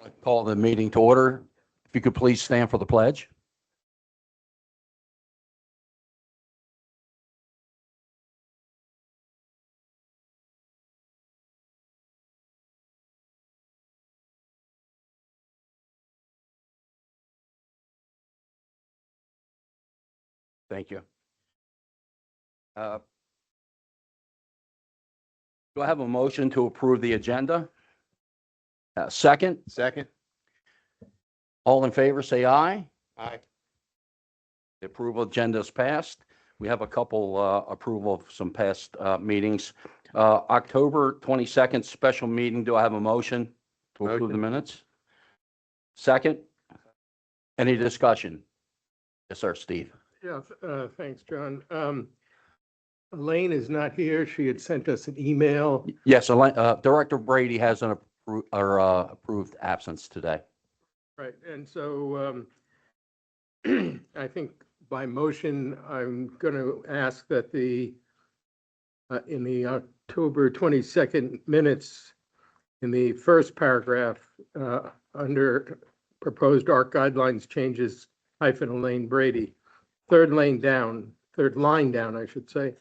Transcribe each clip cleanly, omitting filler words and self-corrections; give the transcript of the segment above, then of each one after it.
I call the meeting to order. If you could please stand for the pledge. Thank you. Do I have a motion to approve the agenda? Second, Second. all in favor, say aye. Aye. The approval agenda is passed. We have a couple approval of some past meetings. October 22nd special meeting. Do I have a motion to approve the Motion. minutes? Second, any discussion? Yes, sir, Steve. Yeah, thanks, John. Elaine is not here. She had sent us an email. Yes, Director Brady has an approved absence today. Right, and so I think by motion, I'm going to ask that in the October 22nd minutes, in the first paragraph, under proposed ARC guidelines changes, Elaine Brady, third line down, I should say,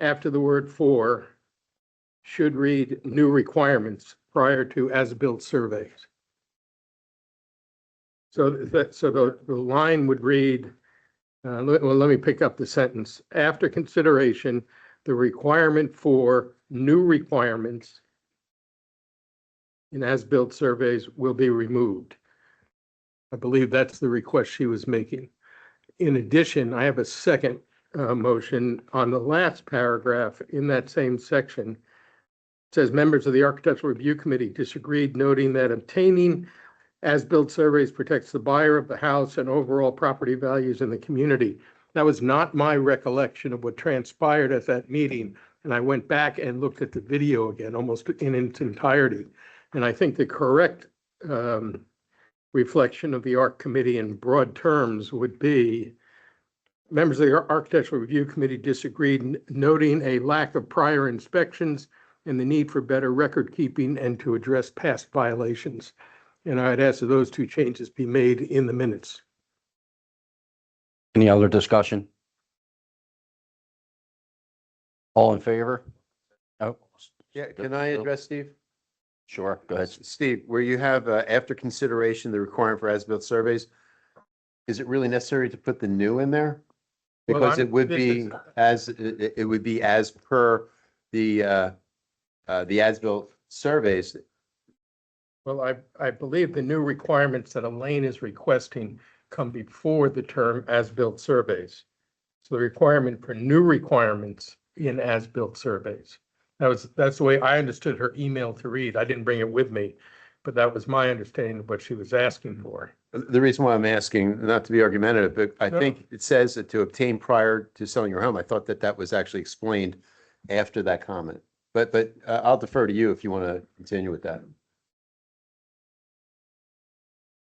after the word "for," should read "new requirements" prior to as-built surveys. So the line would read, let me pick up the sentence. After consideration, the requirement for new requirements in as-built surveys will be removed. I believe that's the request she was making. In addition, I have a second motion on the last paragraph in that same section. It says members of the Architectural Review Committee disagreed, noting that obtaining as-built surveys protects the buyer of the house and overall property values in the community. That was not my recollection of what transpired at that meeting. And I went back and looked at the video again, almost in its entirety. And I think the correct reflection of the ARC committee in broad terms would be members of the Architectural Review Committee disagreed, noting a lack of prior inspections and the need for better record keeping and to address past violations. And I'd ask that those two changes be made in the minutes. Any other discussion? All in favor? Oh, Yeah, can I address Steve? sure, go ahead. Steve, where you have after consideration, the requirement for as-built surveys, is it really necessary to put the new in there? Well, Because it would be as per the as-built surveys. Well, I believe the new requirements that Elaine is requesting come before the term as-built surveys. So the requirement for new requirements in as-built surveys. That's the way I understood her email to read. I didn't bring it with me, but that was my understanding of what she was asking for. The reason why I'm asking, not to be argumentative, but I think it says that to obtain prior to selling your home. I thought that was actually explained after that comment. But I'll defer to you if you want to continue with that.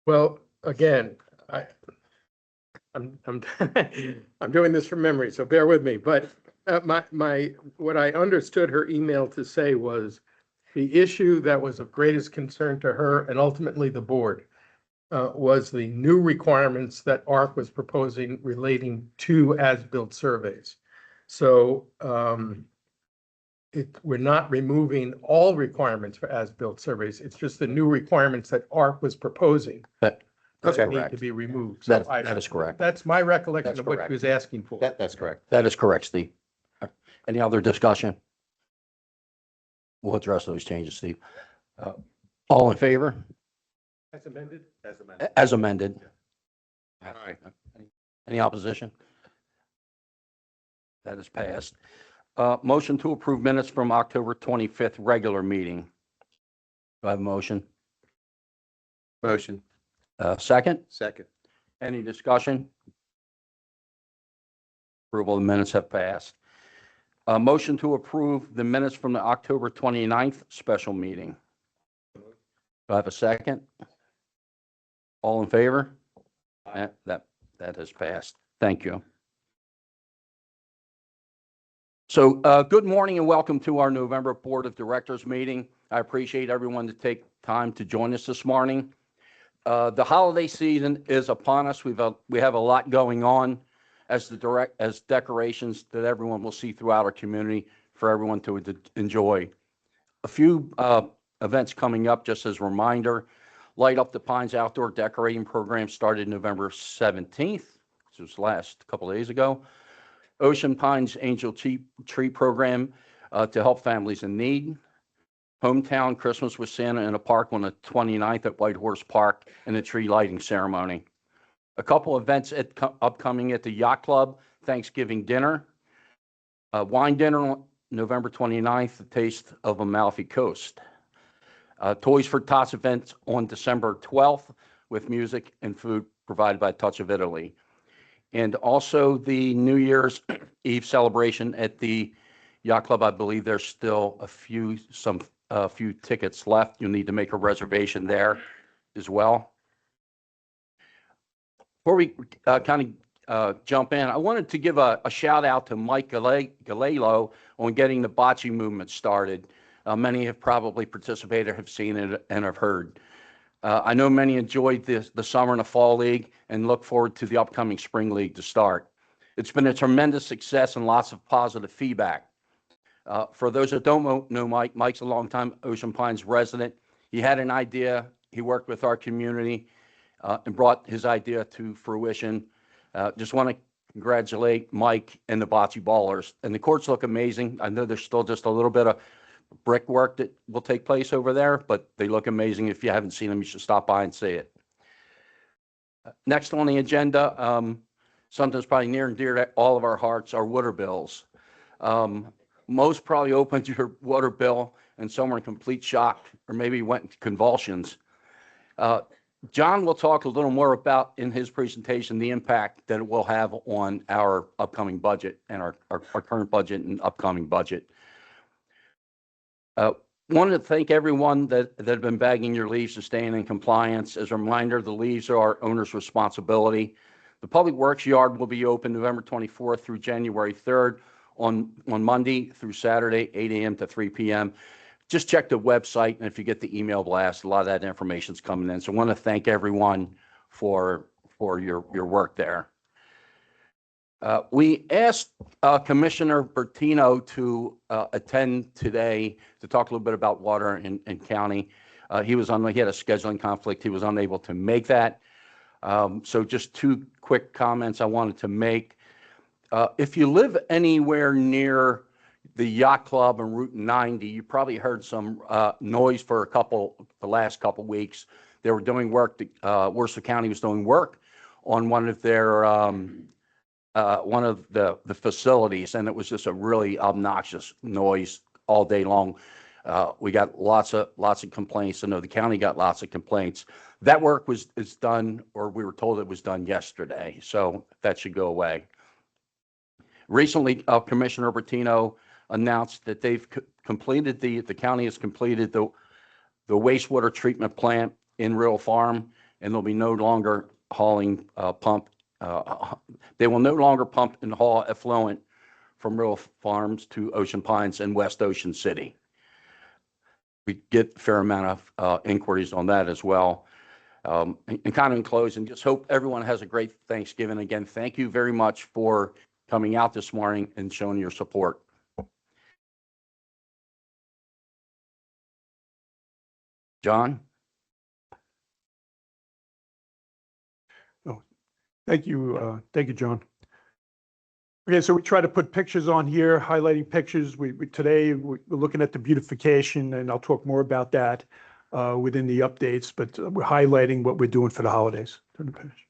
Well, again, I'm I'm doing this from memory, so bear with me. But what I understood her email to say was the issue that was of greatest concern to her and ultimately the board was the new requirements that ARC was proposing relating to as-built surveys. So we're not removing all requirements for as-built surveys. It's just the new requirements that ARC was proposing That's that need correct. to be removed. So That is correct. That's my recollection That's of what correct. she was asking for. That's correct. That is correct, Steve. Any other discussion? We'll address those changes, Steve. All in favor? As amended? As amended. All right. Any opposition? That is passed. Motion to approve minutes from October 25th regular meeting. Do I have a motion? Motion. Second? Second. Any discussion? Approval of the minutes have passed. Motion to approve the minutes from the October 29th special meeting. Do I have a second? All in favor? That has passed. Thank you. So good morning and welcome to our November Board of Directors meeting. I appreciate everyone to take time to join us this morning. The holiday season is upon us. We have a lot going on as decorations that everyone will see throughout our community for everyone to enjoy. A few events coming up, just as a reminder. Light Up the Pines outdoor decorating program started November 17th. This was last couple of days ago. Ocean Pines Angel Tree Program to help families in need. Hometown Christmas with Santa in a park on the 29th at White Horse Park and a tree lighting ceremony. A couple events upcoming at the Yacht Club, Thanksgiving dinner. Wine dinner on November 29th, the Taste of Amalfi Coast. Toys for Tots event on December 12th with music and food provided by Touch of Italy. And also the New Year's Eve celebration at the Yacht Club. I believe there's still a few tickets left. You'll need to make a reservation there as well. Before we jump in, I wanted to give a shout out to Mike Galelo on getting the bocce movement started. Many have probably participated, have seen it, and have heard. I know many enjoyed the summer and the fall league and look forward to the upcoming spring league to start. It's been a tremendous success and lots of positive feedback. For those that don't know Mike, Mike's a longtime Ocean Pines resident. He had an idea. He worked with our community and brought his idea to fruition. Just want to congratulate Mike and the bocce ballers. And the courts look amazing. I know there's still just a little bit of brickwork that will take place over there, but they look amazing. If you haven't seen them, you should stop by and see it. Next on the agenda, something that's probably near and dear to all of our hearts, our water bills. Most probably opened your water bill and some were in complete shock or maybe went into convulsions. John will talk a little more about in his presentation the impact that it will have on our upcoming budget and our current budget and upcoming budget. Wanted to thank everyone that have been bagging your leaves and staying in compliance. As a reminder, the leaves are our owner's responsibility. The Public Works Yard will be open November 24th through January 3rd on Monday through Saturday, 8 a.m. to 3 p.m. Just check the website, and if you get the email blast, a lot of that information is coming in. So I want to thank everyone for your work there. We asked Commissioner Bertino to attend today to talk a little bit about water in county. He had a scheduling conflict. He was unable to make that. So just two quick comments I wanted to make. If you live anywhere near the Yacht Club and Route 90, you probably heard some noise for the last couple weeks. They were doing work. Worcester County was doing work on one of the facilities, and it was just a really obnoxious noise all day long. We got lots of complaints. I know the county got lots of complaints. That work is done, or we were told it was done yesterday, so that should go away. Recently, Commissioner Bertino announced that they've completed the county has completed the wastewater treatment plant in Riddle Farm, and they'll be no longer hauling they will no longer pump and haul effluent from Riddle Farms to Ocean Pines and West Ocean City. We get a fair amount of inquiries on that as well. And kind of in closing, just hope everyone has a great Thanksgiving. Again, thank you very much for coming out this morning and showing your support. John? Thank you, John. Okay, so we try to put pictures on here, highlighting pictures. Today we're looking at the beautification, and I'll talk more about that within the updates. But we're highlighting what we're doing for the holidays. Turn the page.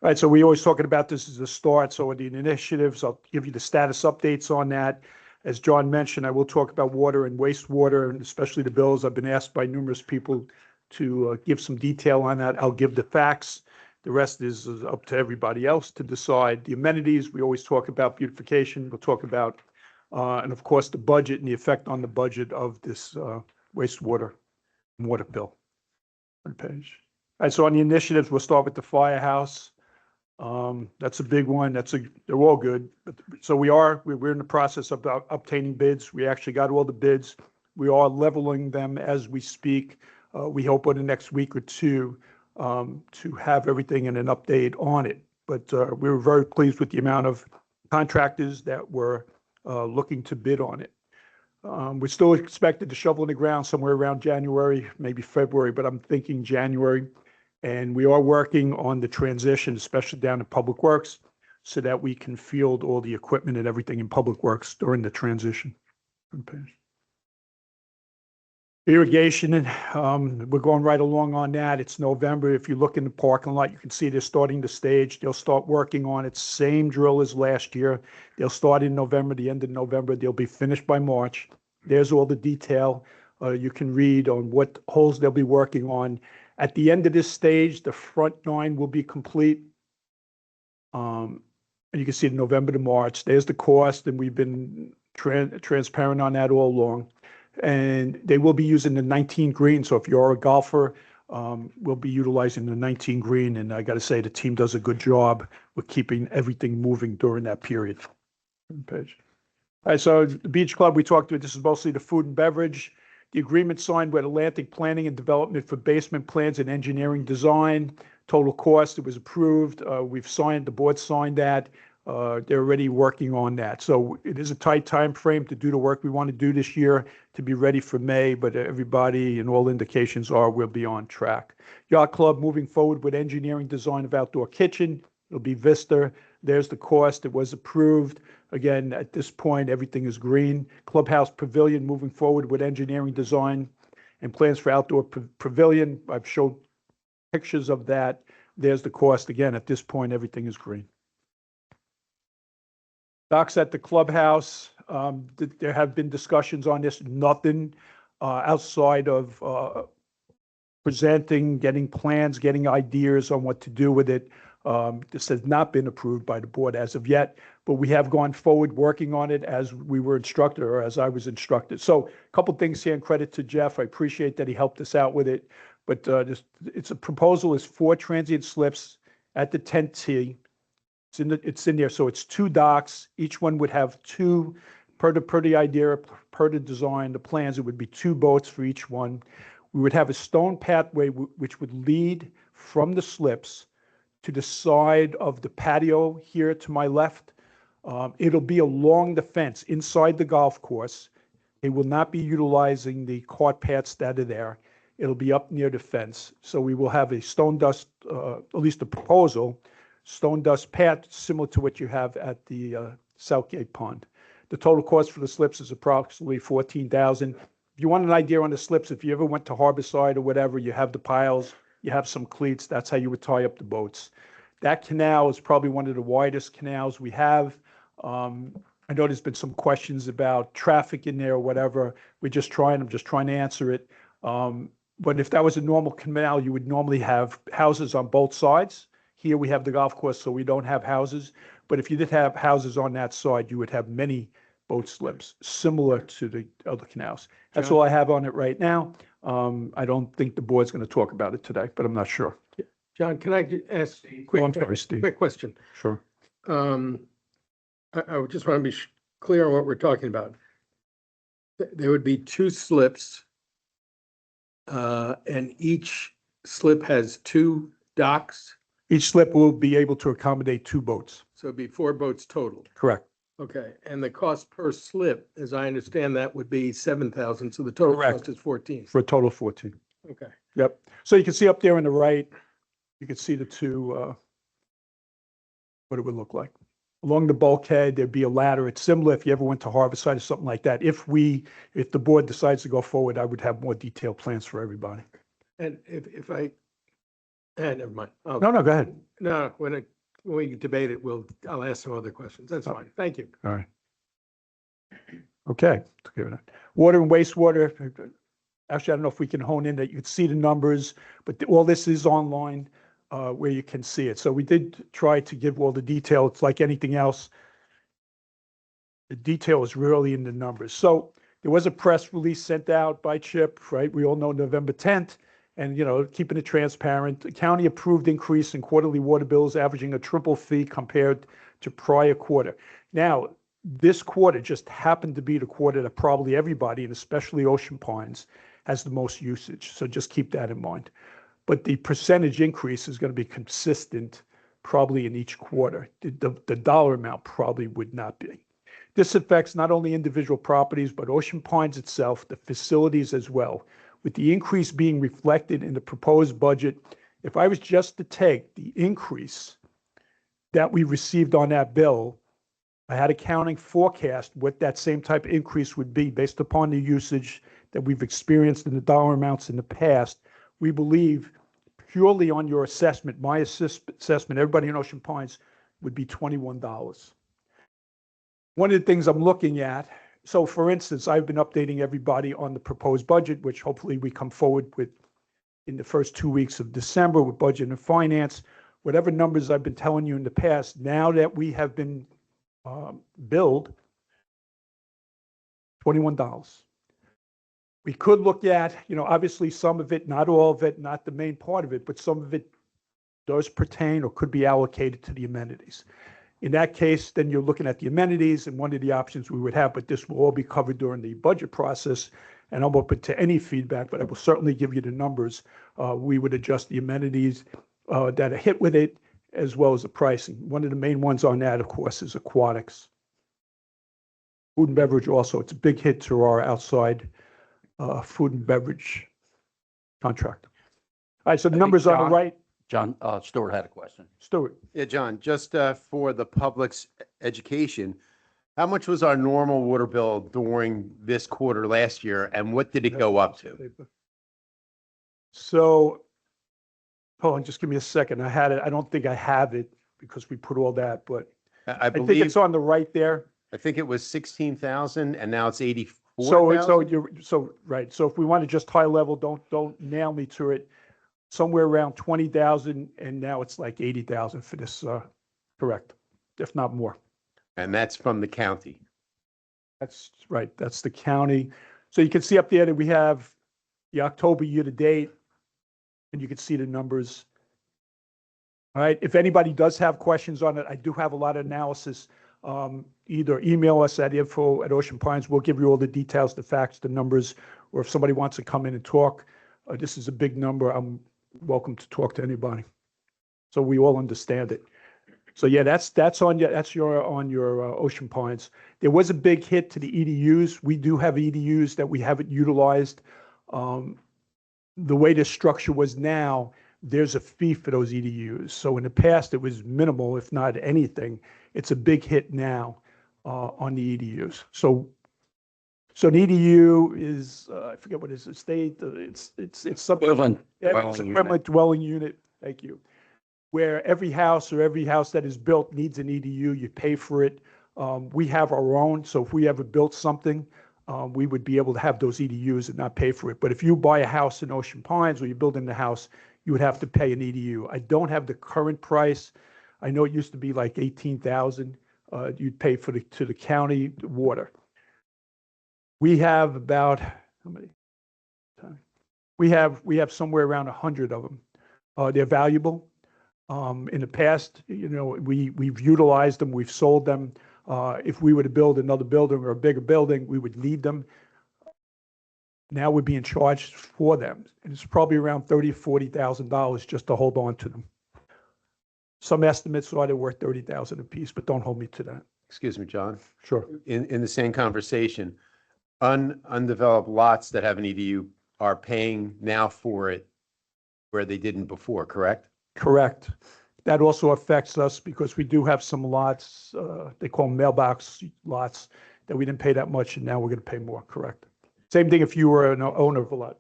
All right, so we always talking about this as a start. So the initiatives, I'll give you the status updates on that. As John mentioned, I will talk about water and wastewater, and especially the bills. I've been asked by numerous people to give some detail on that. I'll give the facts. The rest is up to everybody else to decide. The amenities, we always talk about beautification. We'll talk about, and of course, the budget and the effect on the budget of this wastewater and water bill. On the page. All right, so on the initiatives, we'll start with the firehouse. That's a big one. They're all good. So we're in the process of obtaining bids. We actually got all the bids. We are leveling them as we speak. We hope in the next week or two to have everything and an update on it. But we were very pleased with the amount of contractors that were looking to bid on it. We're still expected to shovel in the ground somewhere around January, maybe February, but I'm thinking January. And we are working on the transition, especially down in Public Works, so that we can field all the equipment and everything in Public Works during the transition. Irrigation, we're going right along on that. It's November. If you look in the parking lot, you can see they're starting the stage. They'll start working on it. Same drill as last year. They'll start in November, the end of November. They'll be finished by March. There's all the detail you can read on what holes they'll be working on. At the end of this stage, the front 9 will be complete. And you can see it November to March. There's the cost, and we've been transparent on that all along. And they will be using the 19 green. So if you're a golfer, we'll be utilizing the 19 green. And I got to say, the team does a good job with keeping everything moving during that period. Page. All right, so the Beach Club, we talked about, this is mostly the food and beverage. The agreement signed with Atlantic Planning and Development for basement plans and engineering design. Total cost, it was approved. We've signed, the board signed that. They're already working on that. So it is a tight time frame to do the work we want to do this year to be ready for May, but everybody and all indications are we'll be on track. Yacht Club moving forward with engineering design of outdoor kitchen. It'll be Vista. There's the cost. It was approved. Again, at this point, everything is green. Clubhouse Pavilion moving forward with engineering design and plans for outdoor pavilion. I've showed pictures of that. There's the cost. Again, at this point, everything is green. Docks at the clubhouse, there have been discussions on this, nothing outside of presenting, getting plans, getting ideas on what to do with it. This has not been approved by the board as of yet, but we have gone forward working on it as we were instructed, or as I was instructed. So a couple things here, and credit to Jeff. I appreciate that he helped us out with it. But it's a proposal is 4 transient slips at the 10th tee. It's in there. So it's 2 docks. Each one would have 2, per the idea, per the design, the plans, it would be 2 boats for each one. We would have a stone pathway which would lead from the slips to the side of the patio here to my left. It'll be along the fence inside the golf course. They will not be utilizing the cart paths that are there. It'll be up near the fence. So we will have a stone dust, at least a proposal, stone dust path similar to what you have at the Southgate Pond. The total cost for the slips is approximately $14,000. If you want an idea on the slips, if you ever went to Harborside or whatever, you have the piles, you have some cleats, that's how you would tie up the boats. That canal is probably one of the widest canals we have. I know there's been some questions about traffic in there or whatever. I'm just trying to answer it. But if that was a normal canal, you would normally have houses on both sides. Here we have the golf course, so we don't have houses. But if you did have houses on that side, you would have many boat slips, similar to the other canals. That's John? all I have on it right now. I don't think the board's going to talk about it today, but I'm not sure. John, can I ask a Oh, I'm sorry, Steve. quick question? Sure. I would just want to be clear on what we're talking about. There would be 2 slips, and each slip has 2 docks, Each slip will be able to accommodate 2 boats. so it'd be 4 boats total. Correct. Okay, and the cost per slip, as I understand that, would be 7,000, so the total Correct. cost is 14. For a total of 14. Okay, Yep. So you can see up there on the right, you can see the 2, what it would look like. Along the bulkhead, there'd be a ladder. It's similar if you ever went to Harborside or something like that. If the board decides to go forward, I would have more detailed plans for everybody. and if I, never mind. Oh, No, go ahead. No, when we debate it, I'll ask some other questions. That's Oh. fine. Thank you. All right. Okay. Took care of that. Water and wastewater. Actually, I don't know if we can hone in that you can see the numbers, but all this is online where you can see it. So we did try to give all the detail. It's like anything else. The detail is really in the numbers. So there was a press release sent out by Chip, right? We all know November 10th. And, keeping it transparent, the county approved increase in quarterly water bills averaging a triple fee compared to prior quarter. Now, this quarter just happened to be the quarter that probably everybody, and especially Ocean Pines, has the most usage. So just keep that in mind. But the percentage increase is going to be consistent probably in each quarter. The dollar amount probably would not be. This affects not only individual properties, but Ocean Pines itself, the facilities as well. With the increase being reflected in the proposed budget, if I was just to take the increase that we received on that bill, I had accounting forecast what that same type of increase would be based upon the usage that we've experienced in the dollar amounts in the past. We believe purely on your assessment, my assessment, everybody in Ocean Pines would be $21. One of the things I'm looking at, so for instance, I've been updating everybody on the proposed budget, which hopefully we come forward with in the first 2 weeks of December with budget and finance. Whatever numbers I've been telling you in the past, now that we have been billed, $21. We could look at, obviously some of it, not all of it, not the main part of it, but some of it does pertain or could be allocated to the amenities. In that case, then you're looking at the amenities and one of the options we would have, but this will all be covered during the budget process. And I'm open to any feedback, but I will certainly give you the numbers. We would adjust the amenities that are hit with it, as well as the pricing. One of the main ones on that, of course, is aquatics. Food and beverage also, it's a big hit to our outside food and beverage contract. All right, so the think numbers on the John- right, John, Stuart had a question. Stuart. Yeah, John, just for the public's education, how much was our normal water bill during this quarter last year, and what did it go up to? So, hold on, just give me a second. I had it, I don't think I have it because we put all that, but I I think believe, it's on the right there. I think it was 16,000 and now it's So 84,000? right. So if we want to just high level, don't nail me to it. Somewhere around 20,000 and now it's like 80,000 for this, correct, if not more. And that's from the county. That's right. That's the county. So you can see up there that we have the October year to date, and you can see the numbers. All right. If anybody does have questions on it, I do have a lot of analysis. Either email us at info@Ocean Pines. We'll give you all the details, the facts, the numbers, or if somebody wants to come in and talk, this is a big number. I'm welcome to talk to anybody. So we all understand it. So yeah, that's on your Ocean Pines. There was a big hit to the EDUs. We do have EDUs that we haven't utilized. The way the structure was now, there's a fee for those EDUs. So in the past, it was minimal, if not anything. It's a big hit now on the EDUs. So an EDU is, I forget what it is, it's something. Equivalent Yeah, dwelling it's unit. equivalent dwelling unit, thank you. Where every house that is built needs an EDU, you pay for it. We have our own, so if we ever built something, we would be able to have those EDUs and not pay for it. But if you buy a house in Ocean Pines or you're building the house, you would have to pay an EDU. I don't have the current price. I know it used to be like 18,000. You'd pay to the county water. We have about, how many? We have somewhere around 100 of them. They're valuable. In the past, we've utilized them, we've sold them. If we were to build another building or a bigger building, we would need them. Now we're being charged for them. And it's probably around $30,000, $40,000 just to hold on to them. Some estimates are they're worth $30,000 a piece, but don't hold me to that. Excuse me, John. Sure. In the same conversation, undeveloped lots that have an EDU are paying now for it where they didn't before, correct? Correct. That also affects us because we do have some lots, they call them mailbox lots, that we didn't pay that much and now we're going to pay more, correct? Same thing if you were an owner of a lot.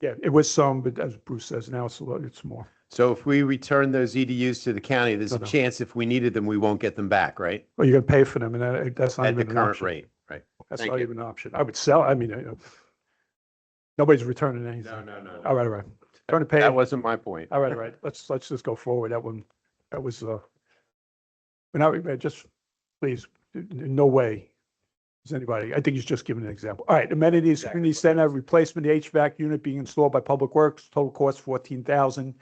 Yeah, it was some, but as Bruce says, now it's more. So if we return those EDUs to the county, there's a No. chance if we needed them, we won't get them back, right? Well, you're going to pay for them and that's not At the even an current option. rate, right? That's Thank not you. even an option. I would sell, nobody's returning anything. No. All right. Trying to pay. That wasn't my point. All right. Let's just go forward. That was, just, please, in no way is anybody, I think he's just giving an example. All right, amenities, community center, replacement, the HVAC unit being installed by Public Works, total cost $14,000.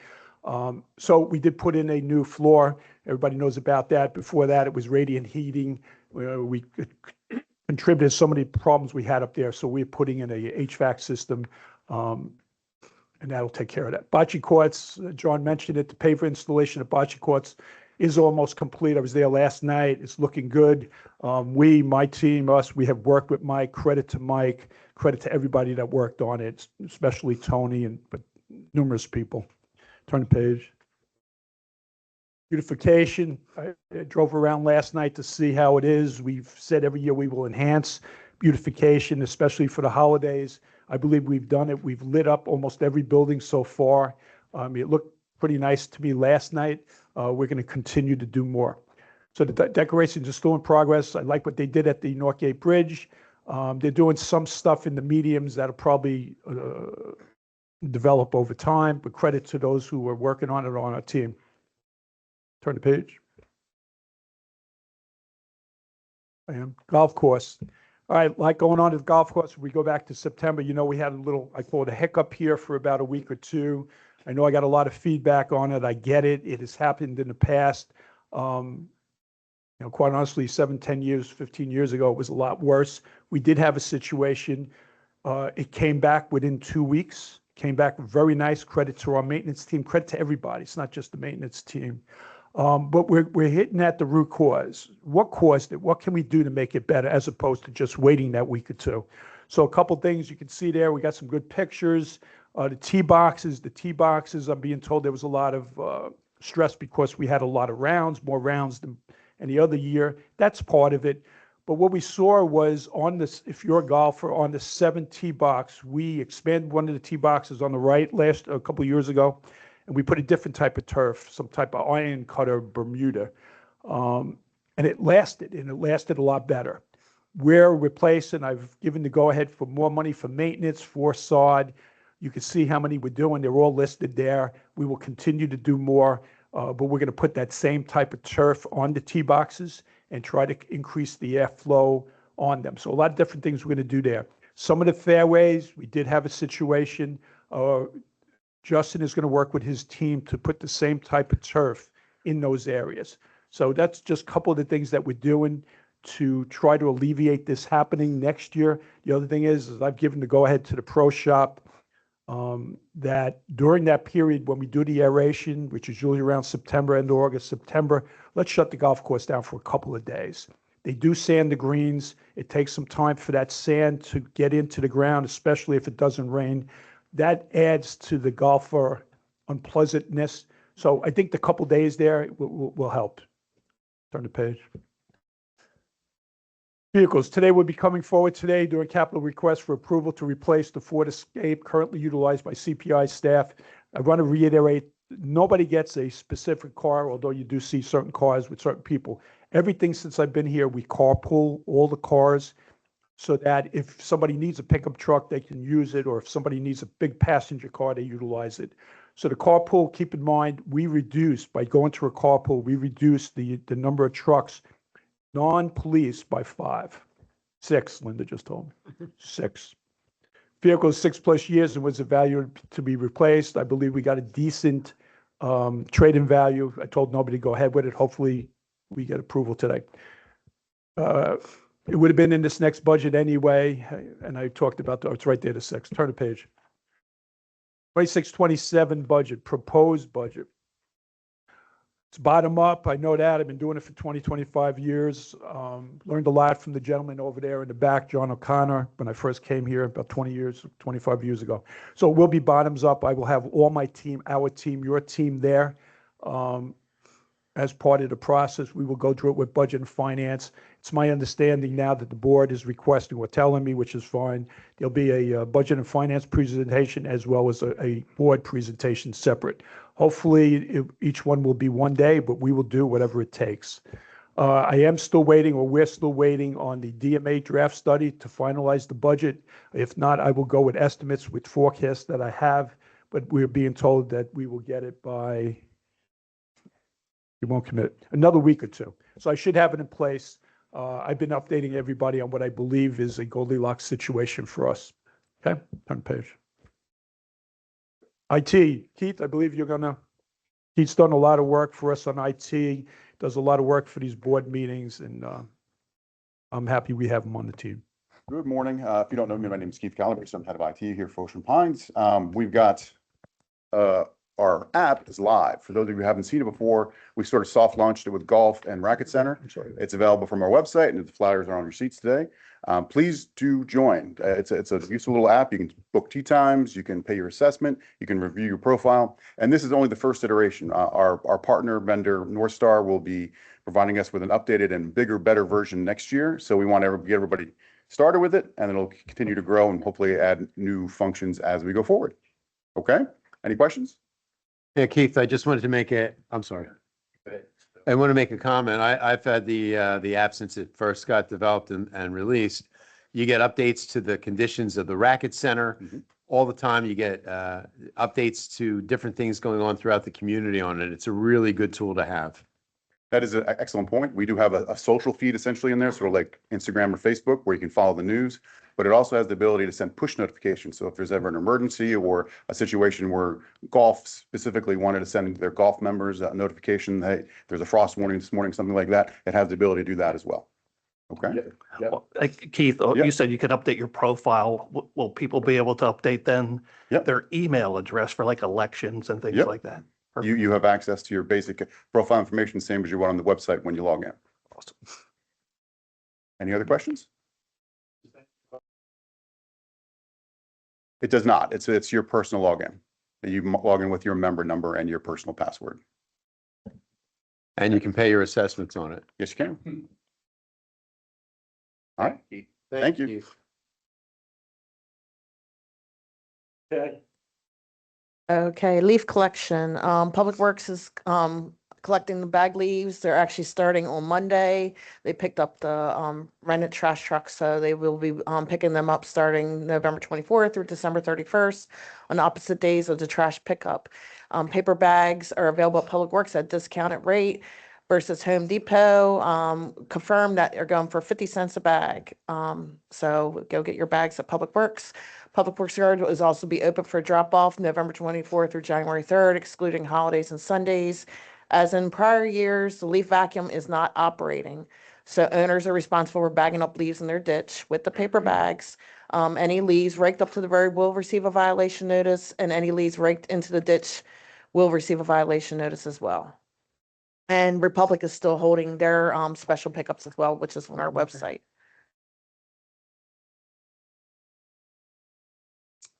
So we did put in a new floor. Everybody knows about that. Before that, it was radiant heating. We contributed to some of the problems we had up there. So we're putting in a HVAC system, and that'll take care of that. Bocce courts, John mentioned it, the paver installation of bocce courts is almost complete. I was there last night. It's looking good. My team, we have worked with Mike. Credit to Mike. Credit to everybody that worked on it, especially Tony but numerous people. Turn the page. Beautification. I drove around last night to see how it is. We've said every year we will enhance beautification, especially for the holidays. I believe we've done it. We've lit up almost every building so far. It looked pretty nice to me last night. We're going to continue to do more. So the decorations are still in progress. I like what they did at the Northgate Bridge. They're doing some stuff in the mediums that'll probably develop over time, but credit to those who are working on it on our team. Turn the page. I am. Golf course. All right, like going on to the golf course, we go back to September. We had a little, I call it a hiccup here for about a week or two. I know I got a lot of feedback on it. I get it. It has happened in the past. Quite honestly, 7, 10 years, 15 years ago, it was a lot worse. We did have a situation. It came back within 2 weeks. Came back very nice. Credit to our maintenance team. Credit to everybody. It's not just the maintenance team. But we're hitting at the root cause. What caused it? What can we do to make it better as opposed to just waiting that week or two? So a couple things you can see there. We got some good pictures. The tee boxes, I'm being told there was a lot of stress because we had a lot of rounds, more rounds than any other year. That's part of it. But what we saw was on this, if you're a golfer, on the 7 tee box, we expanded one of the tee boxes on the right a couple of years ago, and we put a different type of turf, some type of iron cutter Bermuda. And it lasted a lot better. We're replacing, I've given the go-ahead for more money for maintenance, for sod. You can see how many we're doing. They're all listed there. We will continue to do more, but we're going to put that same type of turf on the tee boxes and try to increase the airflow on them. So a lot of different things we're going to do there. Some of the fairways, we did have a situation. Justin is going to work with his team to put the same type of turf in those areas. So that's just a couple of the things that we're doing to try to alleviate this happening next year. The other thing is I've given the go-ahead to the pro shop that during that period when we do the aeration, which is usually around September, end of August, September, let's shut the golf course down for a couple of days. They do sand the greens. It takes some time for that sand to get into the ground, especially if it doesn't rain. That adds to the golfer unpleasantness. So I think the couple days there will help. Turn the page. Vehicles. Today we'll be coming forward doing capital requests for approval to replace the Ford Escape currently utilized by CPI staff. I want to reiterate, nobody gets a specific car, although you do see certain cars with certain people. Everything since I've been here, we carpool all the cars so that if somebody needs a pickup truck, they can use it, or if somebody needs a big passenger car, they utilize it. So the carpool, keep in mind, by going to a carpool, we reduce the number of trucks non-police by 5. 6, Linda just told me. 6. Vehicle is 6+ years and was evaluated to be replaced. I believe we got a decent trade-in value. I told nobody to go ahead with it. Hopefully we get approval today. It would have been in this next budget anyway, and I talked about it's right there, the 6. Turn the page. 26-27 budget, proposed budget. It's bottom up. I know that. I've been doing it for 20, 25 years. Learned a lot from the gentleman over there in the back, John O'Connor, when I first came here about 25 years ago. So it will be bottoms up. I will have all my team, our team, your team there. As part of the process, we will go through it with budget and finance. It's my understanding now that the board is requesting or telling me, which is fine. There'll be a budget and finance presentation as well as a board presentation separate. Hopefully, each one will be one day, but we will do whatever it takes. We're still waiting on the DMA draft study to finalize the budget. If not, I will go with estimates with forecasts that I have, but we're being told that we will get it by, we won't commit, another week or two. So I should have it in place. I've been updating everybody on what I believe is a Goldilocks situation for us. Okay, turn page. IT, Keith, I believe Keith's done a lot of work for us on IT, does a lot of work for these board meetings, and I'm happy we have him on the team. Good morning. If you don't know me, my name is Keith Calabrese. I'm head of IT here for Ocean Pines. We've got our app is live. For those of you who haven't seen it before, we sort of soft launched it with Golf and Racket Center. I'm sorry. It's available from our website, and the flyers are on your seats today. Please do join. It's a useful little app. You can book tee times, you can pay your assessment, you can review your profile. And this is only the first iteration. Our partner vendor, North Star, will be providing us with an updated and bigger, better version next year. So we want to get everybody started with it, and it'll continue to grow and hopefully add new functions as we go forward. Okay? Any questions? Yeah, Keith, I just wanted to make I'm sorry. I want to make a comment. I've had the app since it first got developed and released. You get updates to the conditions of the racket center. Mhm. All the time. You get updates to different things going on throughout the community on it. It's a really good tool to have. That is an excellent point. We do have a social feed essentially in there, sort of like Instagram or Facebook, where you can follow the news, but it also has the ability to send push notifications. So if there's ever an emergency or a situation where golf specifically wanted to send their golf members a notification, hey, there's a frost warning this morning, something like that, it has the ability to do that as well. Okay? Well, Keith, Yeah. you said you could update your profile. Will people be able to update then Yep. their email address for like elections and things Yep. like that? You have access to your basic profile information, same as you would on the website when you log in. Awesome. Any other questions? It does not. It's your personal login. You log in with your member number and your personal password. And you can pay your assessments on it. Yes, you can. All right. Thank you. Okay, leaf collection. Public Works is collecting the bag leaves. They're actually starting on Monday. They picked up the rented trash trucks, so they will be picking them up starting November 24th through December 31st on opposite days of the trash pickup. Paper bags are available at Public Works at discounted rate versus Home Depot. Confirmed that they're going for 50 cents a bag. So go get your bags at Public Works. Public Works Yard will also be open for drop-off November 24th through January 3rd, excluding holidays and Sundays. As in prior years, the leaf vacuum is not operating. So owners are responsible for bagging up leaves in their ditch with the paper bags. Any leaves raked up to the road will receive a violation notice, and any leaves raked into the ditch will receive a violation notice as well. And Republic is still holding their special pickups as well, which is on our website.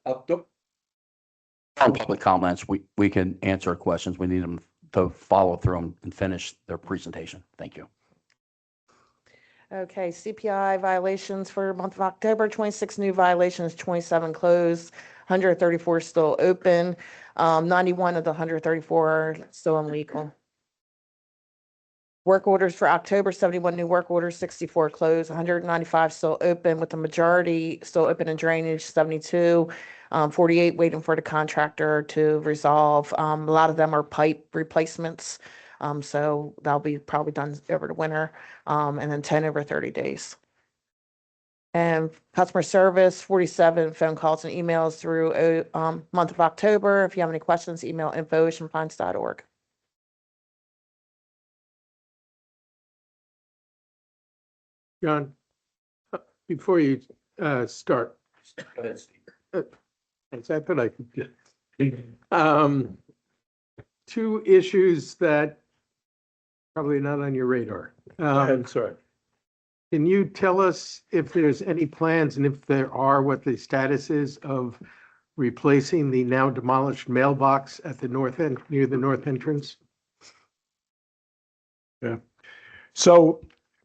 On public comments, we can answer questions. We need them to follow through and finish their presentation. Thank you. Okay, CPI violations for the month of October, 26 new violations, 27 closed, 134 still open. 91 of the 134 are still illegal. Work orders for October, 71 new work orders, 64 closed, 195 still open, with the majority still open in drainage, 72, 48 waiting for the contractor to resolve. A lot of them are pipe replacements. So that'll be probably done over the winter, and then 10 over 30 days. And customer service, 47 phone calls and emails through month of October. If you have any questions, email info@oceanpines.org. John, before you start. Thanks, I thought I could. Two issues that probably not on your radar. Sorry. Can you tell us if there's any plans, and if there are, what the status is of replacing the now demolished mailbox at the north end, near the north entrance? So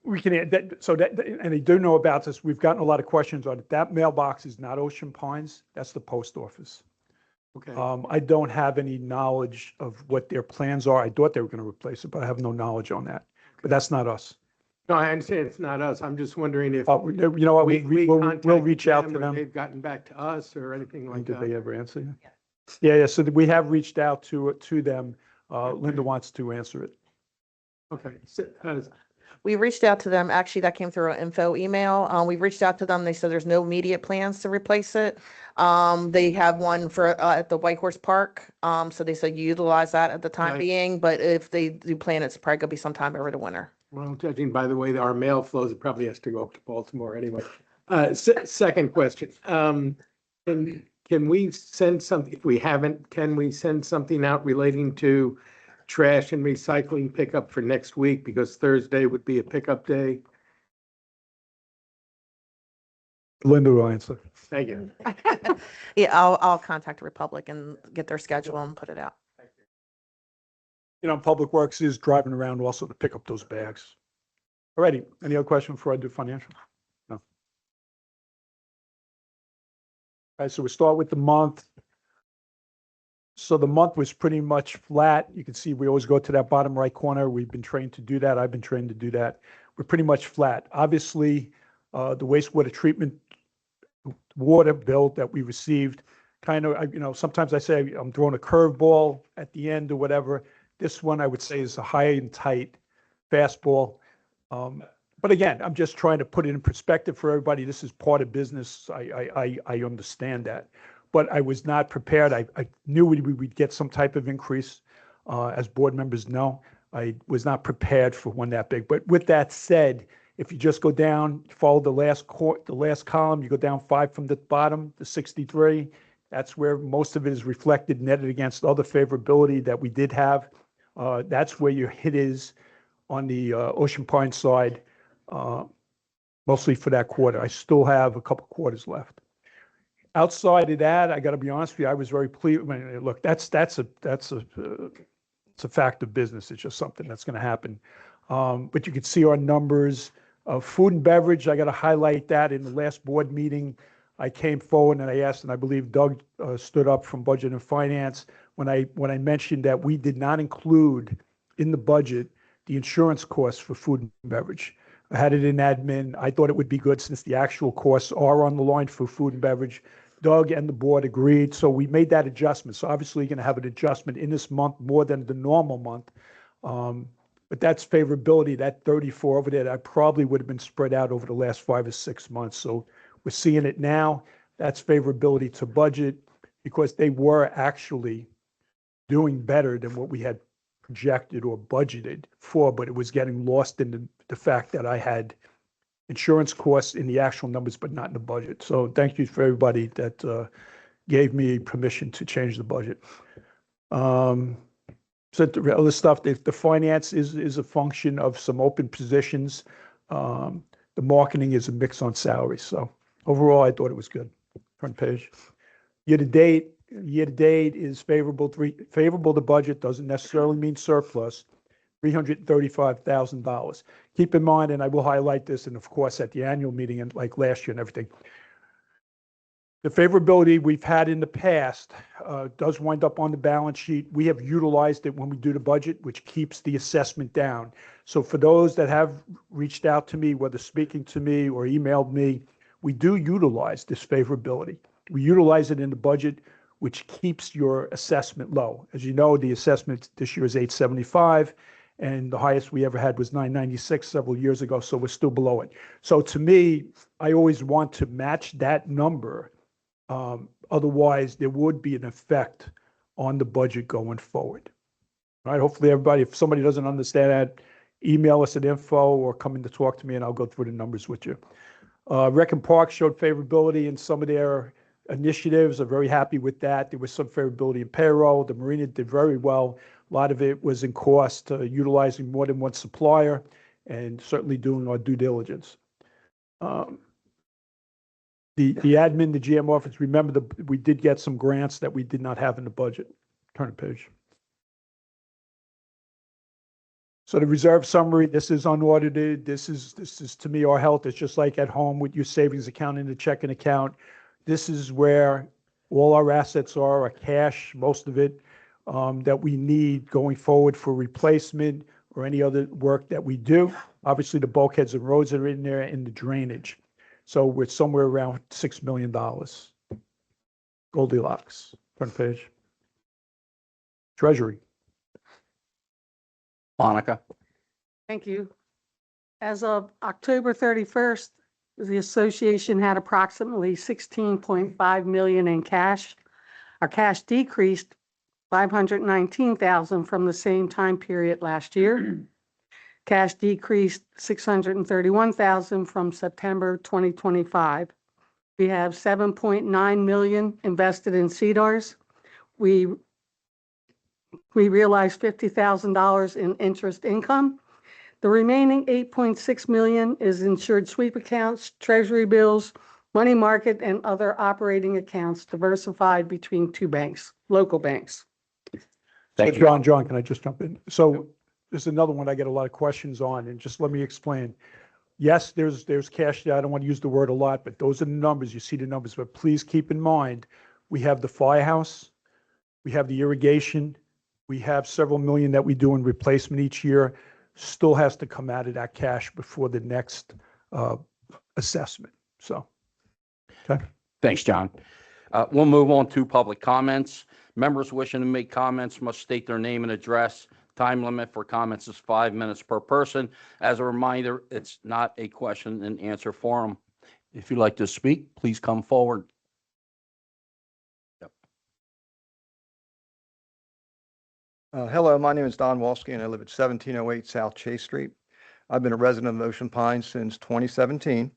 we can, and they do know about this. We've gotten a lot of questions on it. That mailbox is not Ocean Pines. That's the post office. Okay, I don't have any knowledge of what their plans are. I thought they were going to replace it, but I have no knowledge on that. But that's not us. no, I understand it's not us. I'm just wondering if You know what, we'll contacted reach out to or them. they've gotten back to us or anything like Did they that. ever answer you? Yeah, so we have reached out to them. Linda wants to answer it. Okay. We reached out to them. Actually, that came through an info email. We reached out to them. They said there's no immediate plans to replace it. They have one for at the White Horse Park. So they said utilize that at the time Right. being, but if they do plan, it's probably gonna be sometime over the winter. Well, judging by the way our mail flows, it probably has to go up to Baltimore anyway. Second question, can we send something, if we haven't, can we send something out relating to trash and recycling pickup for next week? Because Thursday would be a pickup day. Linda will answer. Thank you. Yeah, I'll contact Republic and get their schedule and put it out. You know, Public Works is driving around also to pick up those bags. Alrighty, any other question before I do financial? No. All right, so we start with the month. So the month was pretty much flat. You can see we always go to that bottom right corner. We've been trained to do that. I've been trained to do that. We're pretty much flat. Obviously, the wastewater treatment water bill that we received kind of, you know, sometimes I say I'm throwing a curveball at the end or whatever. This one I would say is a high and tight fastball. But again, I'm just trying to put it in perspective for everybody. This is part of business. I understand that. But I was not prepared. I knew we'd get some type of increase. As board members know, I was not prepared for one that big. But with that said, if you just go down, follow the last column, you go down 5 from the bottom, the 63. That's where most of it is reflected, netted against other favorability that we did have. That's where your hit is on the Ocean Pine side, mostly for that quarter. I still have a couple quarters left. Outside of that, I got to be honest with you, I was very pleased. I mean, look, it's a fact of business. It's just something that's going to happen. But you can see our numbers. Food and beverage, I got to highlight that. In the last board meeting, I came forward and I asked, and I believe Doug stood up from Budget and Finance when I mentioned that we did not include in the budget the insurance costs for food and beverage. I had it in admin. I thought it would be good since the actual costs are on the line for food and beverage. Doug and the board agreed, so we made that adjustment. So obviously, you're going to have an adjustment in this month more than the normal month. But that's favorability, that 34 over there, that probably would have been spread out over the last 5 or 6 months. So we're seeing it now. That's favorability to budget because they were actually doing better than what we had projected or budgeted for, but it was getting lost in the fact that I had insurance costs in the actual numbers, but not in the budget. So thank you for everybody that gave me permission to change the budget. So the other stuff, the finance is a function of some open positions. The marketing is a mix on salaries. So overall, I thought it was good. Front page. Year to date is favorable to budget, doesn't necessarily mean surplus, $335,000. Keep in mind, and I will highlight this, and of course at the annual meeting and like last year and everything, the favorability we've had in the past does wind up on the balance sheet. We have utilized it when we do the budget, which keeps the assessment down. So for those that have reached out to me, whether speaking to me or emailed me, we do utilize this favorability. We utilize it in the budget, which keeps your assessment low. As you know, the assessment this year is 875, and the highest we ever had was 996 several years ago, so we're still below it. So to me, I always want to match that number. Otherwise, there would be an effect on the budget going forward. All right, hopefully everybody, if somebody doesn't understand that, email us at info or come in to talk to me and I'll go through the numbers with you. Rec and Park showed favorability in some of their initiatives. I'm very happy with that. There was some favorability in payroll. The Marina did very well. A lot of it was in cost, utilizing more than one supplier and certainly doing our due diligence. The admin, the GM office, remember we did get some grants that we did not have in the budget. Turn the page. So the reserve summary, this is unaudited. This is to me our health. It's just like at home with your savings account and the checking account. This is where all our assets are, our cash, most of it, that we need going forward for replacement or any other work that we do. Obviously, the bulkheads and roads are in there and the drainage. So we're somewhere around $6 million. Goldilocks. Front page. Treasury. Monica? Thank you. As of October 31st, the association had approximately 16.5 million in cash. Our cash decreased 519,000 from the same time period last year. Cash decreased $631,000 from September 2025. We have $7.9 million invested in CDARS. We realized $50,000 in interest income. The remaining $8.6 million is insured sweep accounts, treasury bills, money market, and other operating accounts diversified between two banks, local banks. So Thank you. John, can I just jump in? So there's another one I get a lot of questions on, and just let me explain. Yes, there's cash there. I don't want to use the word a lot, but those are the numbers. You see the numbers, but please keep in mind, we have the firehouse, we have the irrigation, we have several million that we do in replacement each year. Still has to come out of that cash before the next assessment. So, okay. Thanks, John. We'll move on to public comments. Members wishing to make comments must state their name and address. Time limit for comments is 5 minutes per person. As a reminder, it's not a question and answer forum. If you'd like to speak, please come forward. Hello, my name is Don Walsky, and I live at 1708 South Chase Street. I've been a resident of Ocean Pines since 2017,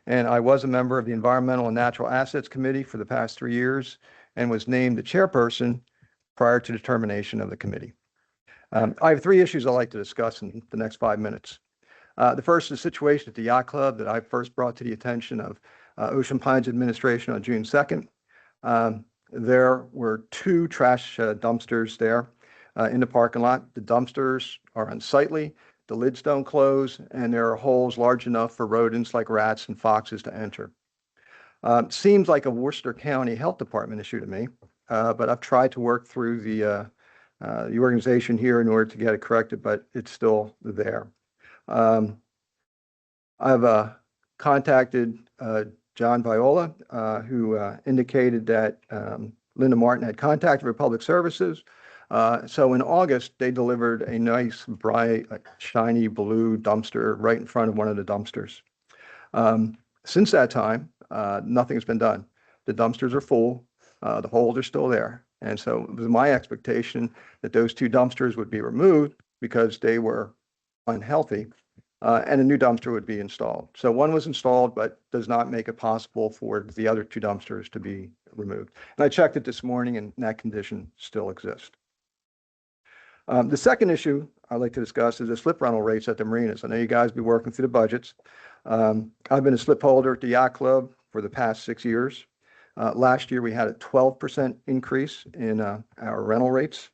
and I was a member of the Environmental and Natural Assets Committee for the past 3 years and was named the chairperson prior to determination of the committee. I have 3 issues I'd like to discuss in the next 5 minutes. The first is the situation at the yacht club that I first brought to the attention of Ocean Pines administration on June 2nd. There were 2 trash dumpsters there in the parking lot. The dumpsters are unsightly, the lids don't close, and there are holes large enough for rodents like rats and foxes to enter. Seems like a Worcester County Health Department issue to me, but I've tried to work through the organization here in order to get it corrected, but it's still there. I've contacted John Viola, who indicated that Linda Martin had contacted for Public Services. So in August, they delivered a nice, bright, shiny blue dumpster right in front of one of the dumpsters. Since that time, nothing's been done. The dumpsters are full. The holes are still there. And so it was my expectation that those 2 dumpsters would be removed because they were unhealthy, and a new dumpster would be installed. So one was installed, but does not make it possible for the other 2 dumpsters to be removed. And I checked it this morning, and that condition still exists. The second issue I'd like to discuss is the slip rental rates at the marinas. I know you guys be working through the budgets. I've been a slip holder at the yacht club for the past 6 years. Last year, we had a 12% increase in our rental rates,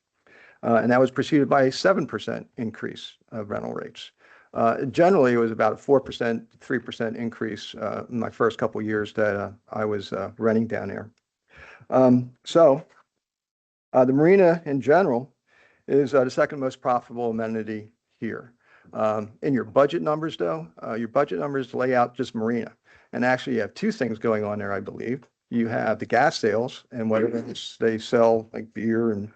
and that was preceded by a 7% increase of rental rates. Generally, it was about a 4%, 3% increase in my first couple of years that I was renting down there. So the marina in general is the second most profitable amenity here. In your budget numbers, though, your budget numbers lay out just marina. And actually, you have 2 things going on there, I believe. You have the gas sales and whether they sell like beer and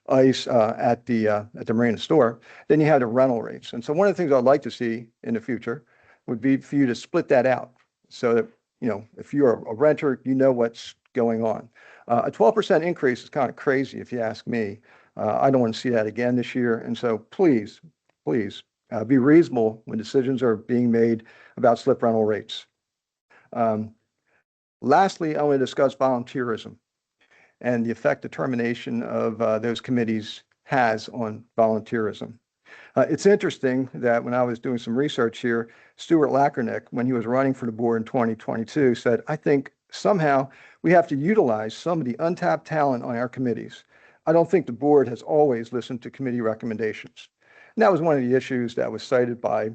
ice at the marina store. Then you have the rental rates. And so one of the things I'd like to see in the future would be for you to split that out so that, you know, if you're a renter, you know what's going on. A 12% increase is kind of crazy if you ask me. I don't want to see that again this year. And so please be reasonable when decisions are being made about slip rental rates. Lastly, I want to discuss volunteerism and the effect the termination of those committees has on volunteerism. It's interesting that when I was doing some research here, Stuart Lackernick, when he was running for the board in 2022, said, I think somehow we have to utilize some of the untapped talent on our committees. I don't think the board has always listened to committee recommendations. And that was one of the issues that was cited by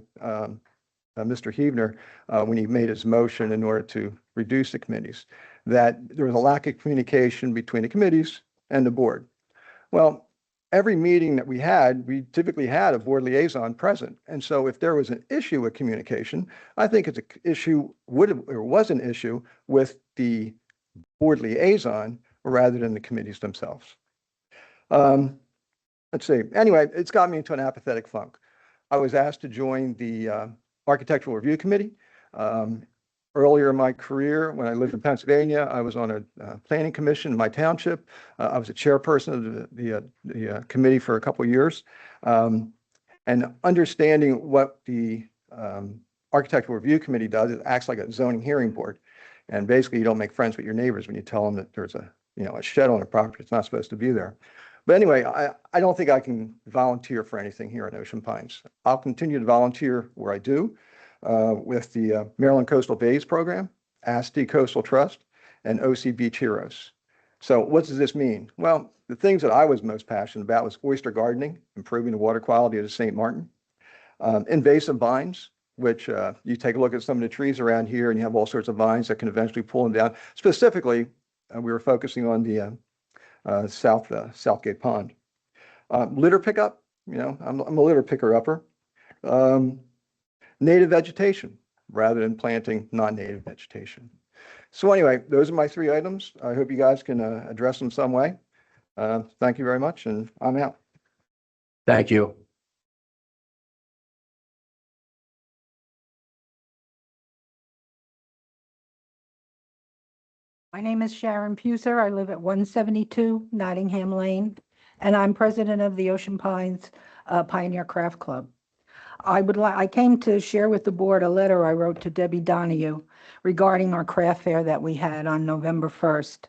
Mr. Heavner when he made his motion in order to reduce the committees, that there was a lack of communication between the committees and the board. Well, every meeting that we typically had a board liaison present. And so if there was an issue with communication, I think it's an issue, was an issue with the board liaison rather than the committees themselves. Let's see. Anyway, it's got me into an apathetic funk. I was asked to join the Architectural Review Committee. Earlier in my career, when I lived in Pennsylvania, I was on a planning commission in my township. I was a chairperson of the committee for a couple of years. And And understanding what the Architectural Review Committee does, it acts like a zoning hearing board. And basically, you don't make friends with your neighbors when you tell them that there's a, a shed on a property that's not supposed to be there. But anyway, I don't think I can volunteer for anything here in Ocean Pines. I'll continue to volunteer where I do with the Maryland Coastal Bays Program, ASTI Coastal Trust, and OC Beach Heroes. So what does this mean? Well, the things that I was most passionate about was oyster gardening, improving the water quality of the St. Martin, invasive vines, which you take a look at some of the trees around here and you have all sorts of vines that can eventually pull them down. Specifically, we were focusing on the Southgate Pond. Litter pickup, I'm a litter picker-upper. Native vegetation rather than planting non-native vegetation. So anyway, those are my 3 items. I hope you guys can address them some way. Thank you very much, and I'm out. Thank you. My name is Sharon Puser. I live at 172 Nottingham Lane, and I'm president of the Ocean Pines Pioneer Craft Club. I came to share with the board a letter I wrote to Debbie Donahue regarding our craft fair that we had on November 1st.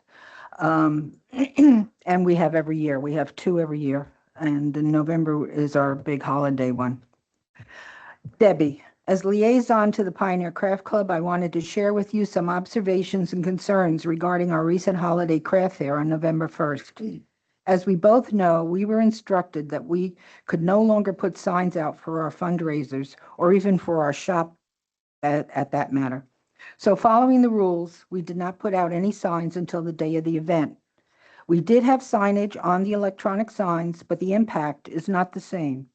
And we have every year. We have 2 every year, and in November is our big holiday one. Debbie, as liaison to the Pioneer Craft Club, I wanted to share with you some observations and concerns regarding our recent holiday craft fair on November 1st. As we both know, we were instructed that we could no longer put signs out for our fundraisers or even for our shop at that matter. So following the rules, we did not put out any signs until the day of the event. We did have signage on the electronic signs, but the impact is not the same.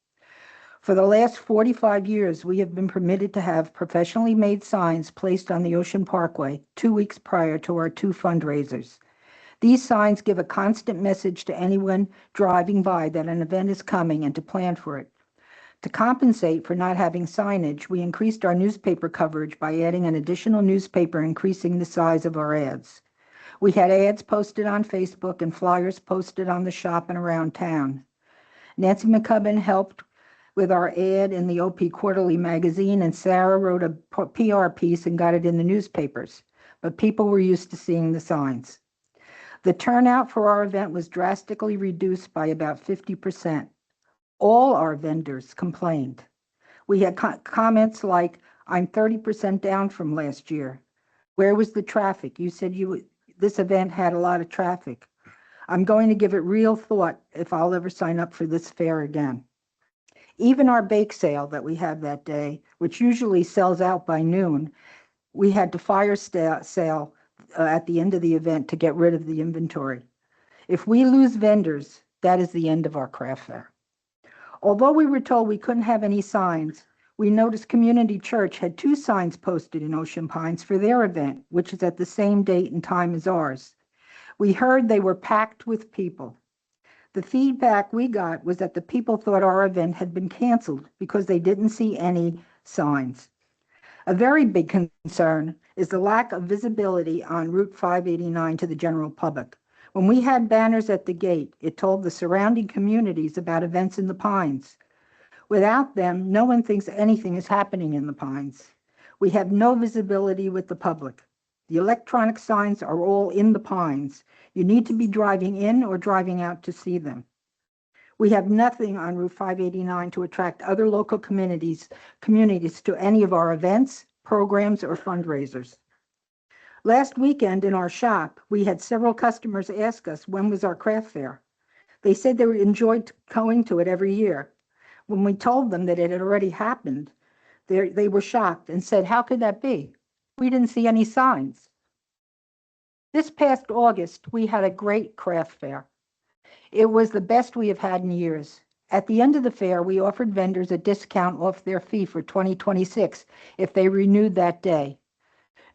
For the last 45 years, we have been permitted to have professionally made signs placed on the Ocean Parkway 2 weeks prior to our 2 fundraisers. These signs give a constant message to anyone driving by that an event is coming and to plan for it. To compensate for not having signage, we increased our newspaper coverage by adding an additional newspaper, increasing the size of our ads. We had ads posted on Facebook and flyers posted on the shop and around town. Nancy McCubbin helped with our ad in the OP Quarterly magazine, and Sarah wrote a PR piece and got it in the newspapers, but people were used to seeing the signs. The turnout for our event was drastically reduced by about 50%. All our vendors complained. We had comments like, "I'm 30% down from last year. Where was the traffic? You said this event had a lot of traffic. I'm going to give it real thought if I'll ever sign up for this fair again." Even our bake sale that we have that day, which usually sells out by noon, we had to fire sale at the end of the event to get rid of the inventory. If we lose vendors, that is the end of our craft fair. Although we were told we couldn't have any signs, we noticed Community Church had 2 signs posted in Ocean Pines for their event, which is at the same date and time as ours. We heard they were packed with people. The feedback we got was that the people thought our event had been canceled because they didn't see any signs. A very big concern is the lack of visibility on Route 589 to the general public. When we had banners at the gate, it told the surrounding communities about events in the Pines. Without them, no one thinks anything is happening in the Pines. We have no visibility with the public. The electronic signs are all in the Pines. You need to be driving in or driving out to see them. We have nothing on Route 589 to attract other local communities to any of our events, programs, or fundraisers. Last weekend in our shop, we had several customers ask us when was our craft fair. They said they enjoyed going to it every year. When we told them that it had already happened, they were shocked and said, "How could that be? We didn't see any signs." This past August, we had a great craft fair. It was the best we have had in years. At the end of the fair, we offered vendors a discount off their fee for 2026 if they renewed that day.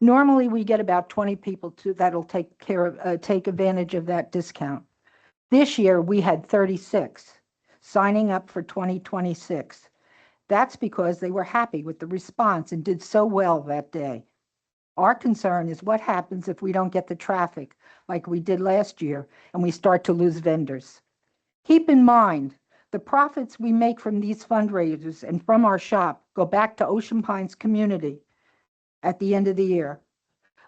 Normally, we get about 20 people that'll take advantage of that discount. This year, we had 36 signing up for 2026. That's because they were happy with the response and did so well that day. Our concern is what happens if we don't get the traffic like we did last year and we start to lose vendors. Keep in mind, The profits we make from these fundraisers and from our shop go back to Ocean Pines community at the end of the year.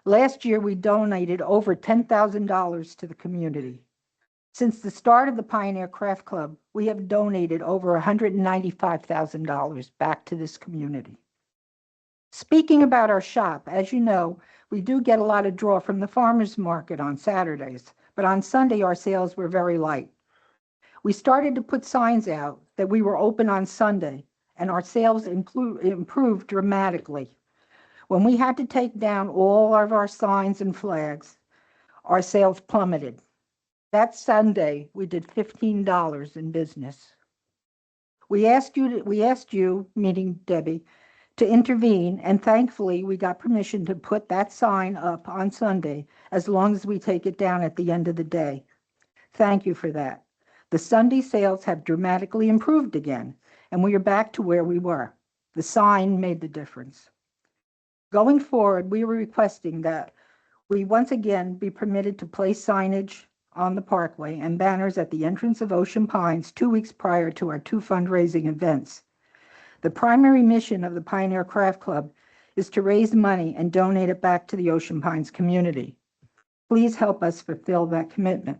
Last year, we donated over $10,000 to the community. Since the start of the Pioneer Craft Club, we have donated over $195,000 back to this community. Speaking about our shop, as you know, we do get a lot of draw from the farmers market on Saturdays, but on Sunday, our sales were very light. We started to put signs out that we were open on Sunday, and our sales improved dramatically. When we had to take down all of our signs and flags, our sales plummeted. That Sunday, we did $15 in business. We asked you, meaning Debbie, to intervene, and thankfully, we got permission to put that sign up on Sunday as long as we take it down at the end of the day. Thank you for that. The Sunday sales have dramatically improved again, and we are back to where we were. The sign made the difference. Going forward, we were requesting that we once again be permitted to place signage on the parkway and banners at the entrance of Ocean Pines 2 weeks prior to our 2 fundraising events. The primary mission of the Pioneer Craft Club is to raise money and donate it back to the Ocean Pines community. Please help us fulfill that commitment.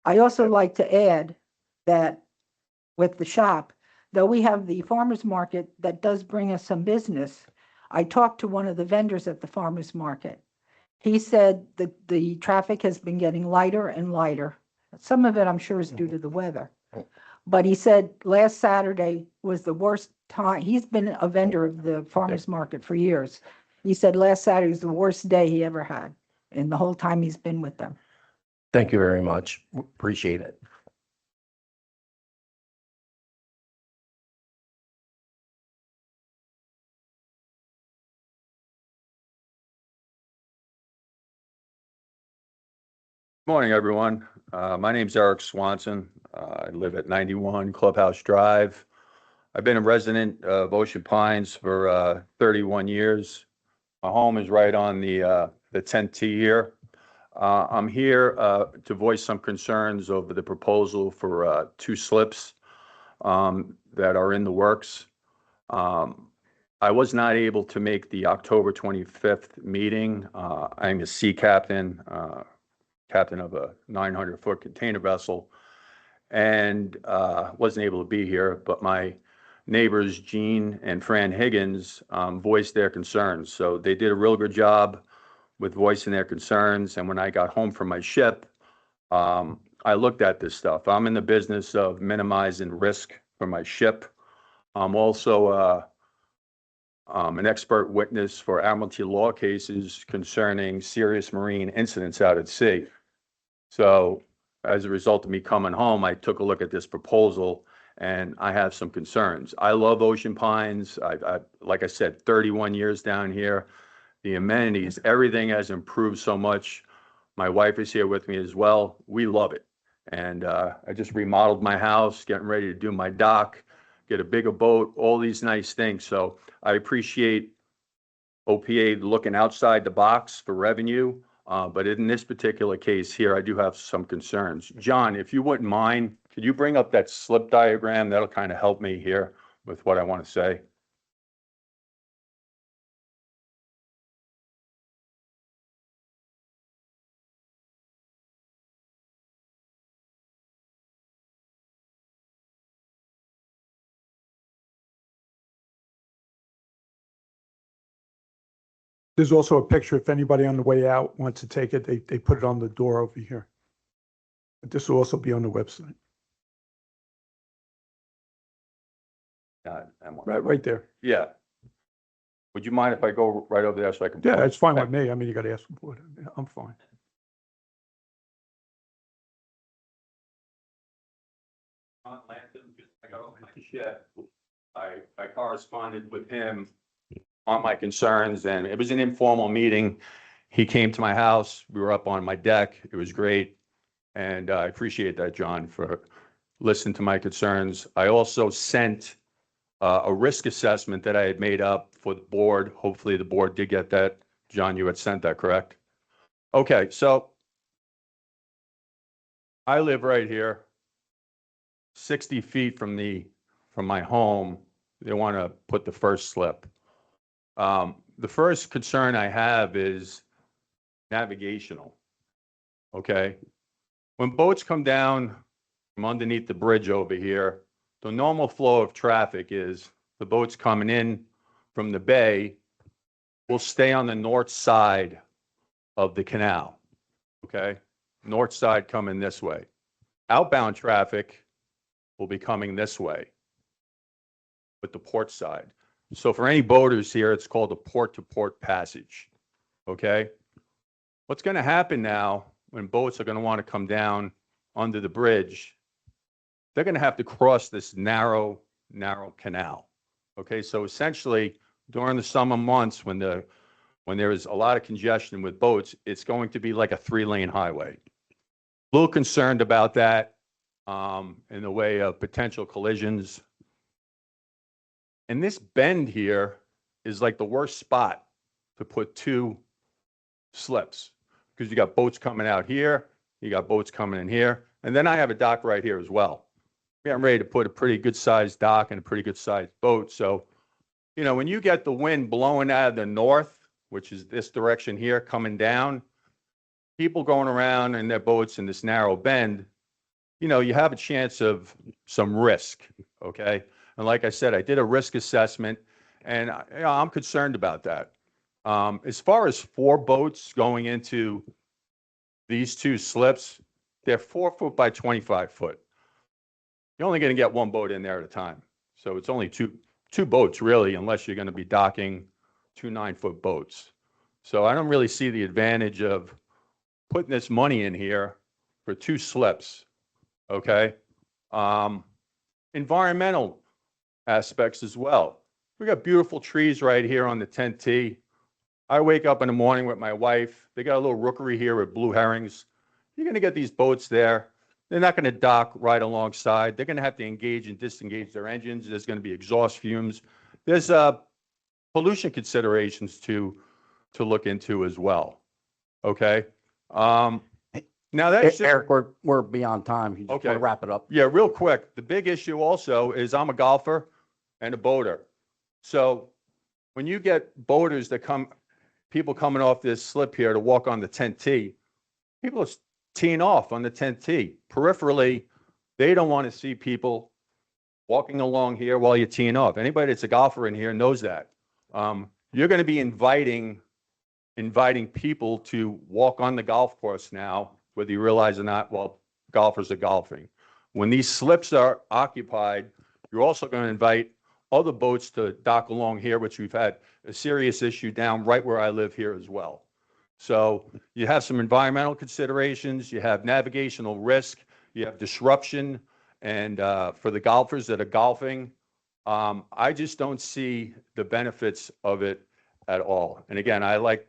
I also like to add that with the shop, though we have the farmers market that does bring us some business, I talked to one of the vendors at the farmers market. He said that the traffic has been getting lighter and lighter. Some of it, I'm sure, is due to the weather. But he said last Saturday was the worst time. He's been a vendor of the farmers market for years. He said last Saturday was the worst day he ever had in the whole time he's been with them. Thank you very much. Appreciate it. Morning, everyone. My name's Eric Swanson. I live at 91 Clubhouse Drive. I've been a resident of Ocean Pines for 31 years. My home is right on the 10th tee here. I'm here to voice some concerns over the proposal for 2 slips that are in the works. I was not able to make the October 25th meeting. I'm a sea captain, captain of a 900-foot container vessel, and wasn't able to be here, but my neighbors, Gene and Fran Higgins, voiced their concerns. So they did a real good job with voicing their concerns. And when I got home from my ship, I looked at this stuff. I'm in the business of minimizing risk for my ship. I'm also an expert witness for Admiralty law cases concerning serious marine incidents out at sea. So as a result of me coming home, I took a look at this proposal and I have some concerns. I love Ocean Pines. Like I said, 31 years down here. The amenities, everything has improved so much. My wife is here with me as well. We love it. And I just remodeled my house, getting ready to do my dock, get a bigger boat, all these nice things. So I appreciate OPA looking outside the box for revenue. But in this particular case here, I do have some concerns. John, if you wouldn't mind, could you bring up that slip diagram? That'll kind of help me here with what I want to say. There's also a picture, if anybody on the way out wants to take it, they put it on the door over here. But this will also be on the website. Right there. Yeah. Would you mind if I go right over there so I can? Yeah, it's fine with me. I mean, you got to ask for it. I'm fine. I corresponded with him on my concerns, and it was an informal meeting. He came to my house. We were up on my deck. It was great. And I appreciate that, John, for listening to my concerns. I also sent a risk assessment that I had made up for the board. Hopefully the board did get that. John, you had sent that, correct? Okay, so I live right here. 60 feet from my home, they want to put the first slip. The first concern I have is navigational. Okay? When boats come down from underneath the bridge over here, the normal flow of traffic is the boats coming in from the bay will stay on the north side of the canal. Okay? North side coming this way. Outbound traffic will be coming this way with the port side. So for any boaters here, it's called a port-to-port passage. Okay? What's going to happen now when boats are going to want to come down under the bridge, they're going to have to cross this narrow canal. Okay? So essentially, during the summer months when there is a lot of congestion with boats, it's going to be like a 3-lane highway. A little concerned about that in the way of potential collisions. And this bend here is like the worst spot to put 2 slips because you got boats coming out here, you got boats coming in here, and then I have a dock right here as well. I'm ready to put a pretty good sized dock and a pretty good sized boat. So, you know, when you get the wind blowing out of the north, which is this direction here coming down, people going around in their boats in this narrow bend, you know, you have a chance of some risk, okay? And like I said, I did a risk assessment, and I'm concerned about that. As far as 4 boats going into these 2 slips, they're 4 foot by 25 foot. You're only going to get 1 boat in there at a time. So it's only two boats, really, unless you're going to be docking 2 9-foot boats. So I don't really see the advantage of putting this money in here for 2 slips, okay? Environmental aspects as well. We got beautiful trees right here on the 10T. I wake up in the morning with my wife. They got a little rookery here with blue herrings. You're going to get these boats there. They're not going to dock right alongside. They're going to have to engage and disengage their engines. There's going to be exhaust fumes. There's pollution considerations to look into as well. Okay. Now that's just, Eric, we're beyond time. You just Okay. want to wrap it up. yeah, real quick. The big issue also is I'm a golfer and a boater. So when you get boaters that people coming off this slip here to walk on the 10T, people are teeing off on the 10T. Peripherally, they don't want to see people walking along here while you're teeing off. Anybody that's a golfer in here knows that. You're going to be inviting people to walk on the golf course now, whether you realize or not, while golfers are golfing. When these slips are occupied, you're also going to invite other boats to dock along here, which we've had a serious issue down right where I live here as well. So you have some environmental considerations, you have navigational risk, you have disruption, and for the golfers that are golfing, I just don't see the benefits of it at all. And again, I like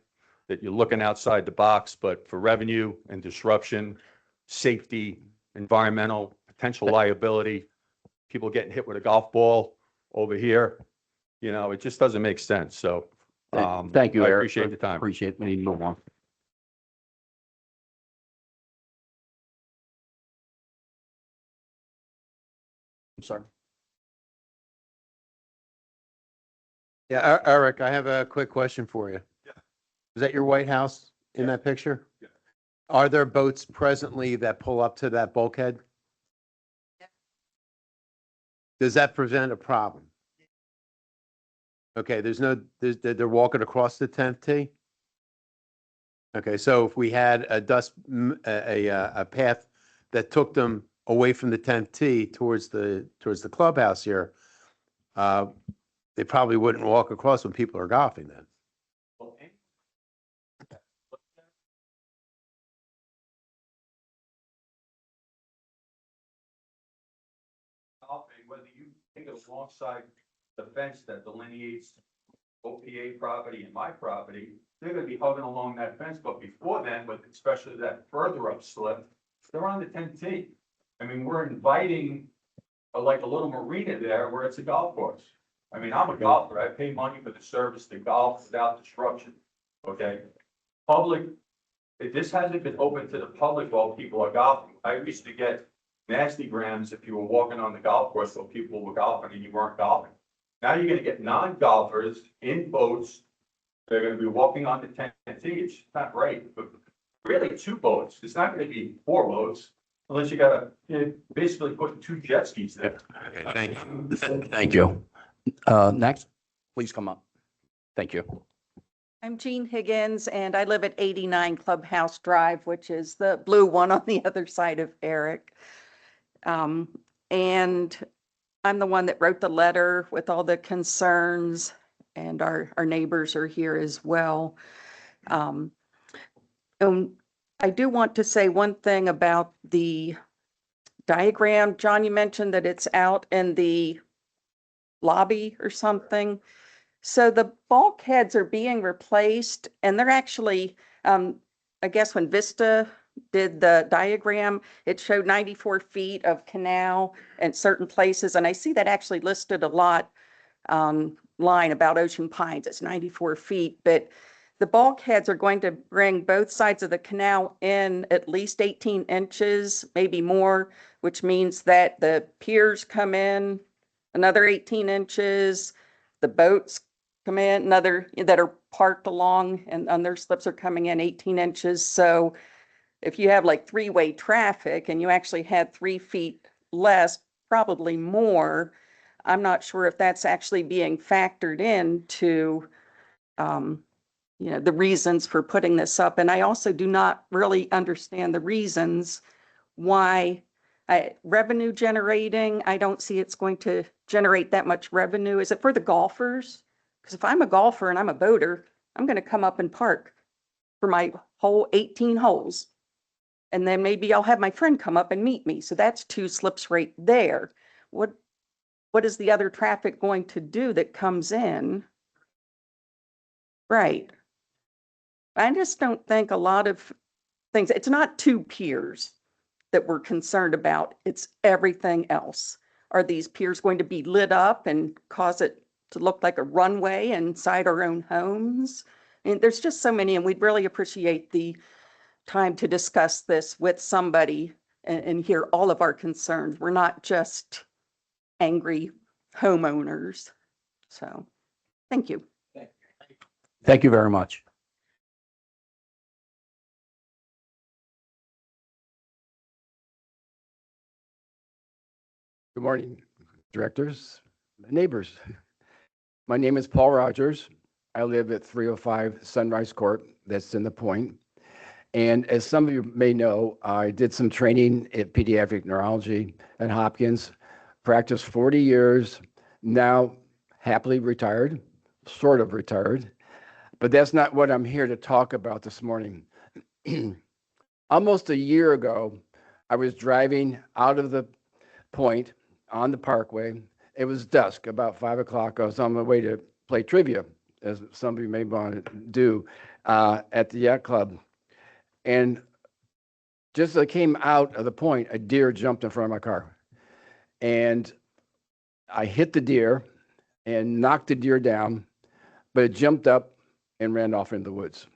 that you're looking outside the box, but for revenue and disruption, safety, environmental, potential liability, people getting hit with a golf ball over here, you know, it just doesn't make sense. So Thank you, I Eric. appreciate the time. Appreciate it. We need to move on. I'm sorry. Yeah, Eric, I have a quick question for you. Yeah. Is that your White House in that picture? Yeah. Are there boats presently that pull up to that bulkhead? Does that present a problem? Okay, they're walking across the 10th tee? Okay, so if we had a path that took them away from the 10th tee towards the clubhouse here, they probably wouldn't walk across when people are golfing then. Whether you take it alongside the fence that delineates OPA property and my property, they're gonna be hugging along that fence, but before then, with especially that further up slip, they're on the 10T. I mean, we're inviting like a little marina there where it's a golf course. I mean, I'm a golfer, I pay money for the service to golf without disruption, okay? Public, if this hasn't been open to the public while people are golfing, I used to get nasty grams if you were walking on the golf course while people were golfing and you weren't golfing. Now you're gonna get non-golfers in boats. They're gonna be walking on the 10th tee. It's not right, but really 2 boats. It's not gonna be 4 boats unless you gotta, basically put 2 jet skis there. Okay, thank you. Thank you. Next, please come up. Thank you. I'm Jean Higgins, and I live at 89 Clubhouse Drive, which is the blue one on the other side of Eric. And I'm the one that wrote the letter with all the concerns, and our neighbors are here as well. And I do want to say one thing about the diagram. John, you mentioned that it's out in the lobby or something. So the bulkheads are being replaced, and they're actually, I guess when Vista did the diagram, it showed 94 feet of canal in certain places. And I see that actually listed a lot line about Ocean Pines. It's 94 feet, but the bulkheads are going to bring both sides of the canal in at least 18 inches, maybe more, which means that the piers come in another 18 inches, the boats come in another that are parked along and on their slips are coming in 18 inches. So if you have like 3-way traffic and you actually had 3 feet less, probably more, I'm not sure if that's actually being factored into, the reasons for putting this up. And I also do not really understand the reasons why revenue generating. I don't see it's going to generate that much revenue. Is it for the golfers? Because if I'm a golfer and I'm a boater, I'm going to come up and park for my whole 18 holes. And then maybe I'll have my friend come up and meet me. So that's 2 slips right there. What is the other traffic going to do that comes in? Right. I just don't think a lot of things, it's not 2 piers that we're concerned about. It's everything else. Are these piers going to be lit up and cause it to look like a runway inside our own homes? And there's just so many, and we'd really appreciate the time to discuss this with somebody and hear all of our concerns. We're not just angry homeowners. So, thank you. Thank you very much. Good morning, directors, neighbors. My name is Paul Rogers. I live at 305 Sunrise Court. That's in the Point. And as some of you may know, I did some training at pediatric neurology at Hopkins, practiced 40 years, now happily retired, sort of retired. But that's not what I'm here to talk about this morning. Almost a year ago, I was driving out of the Point on the Parkway. It was dusk, about 5 o'clock. I was on my way to play trivia, as some of you may want to do, at the yacht club. And just as I came out of the Point, a deer jumped in front of my car. And I hit the deer and knocked the deer down, but it jumped up and ran off into the woods.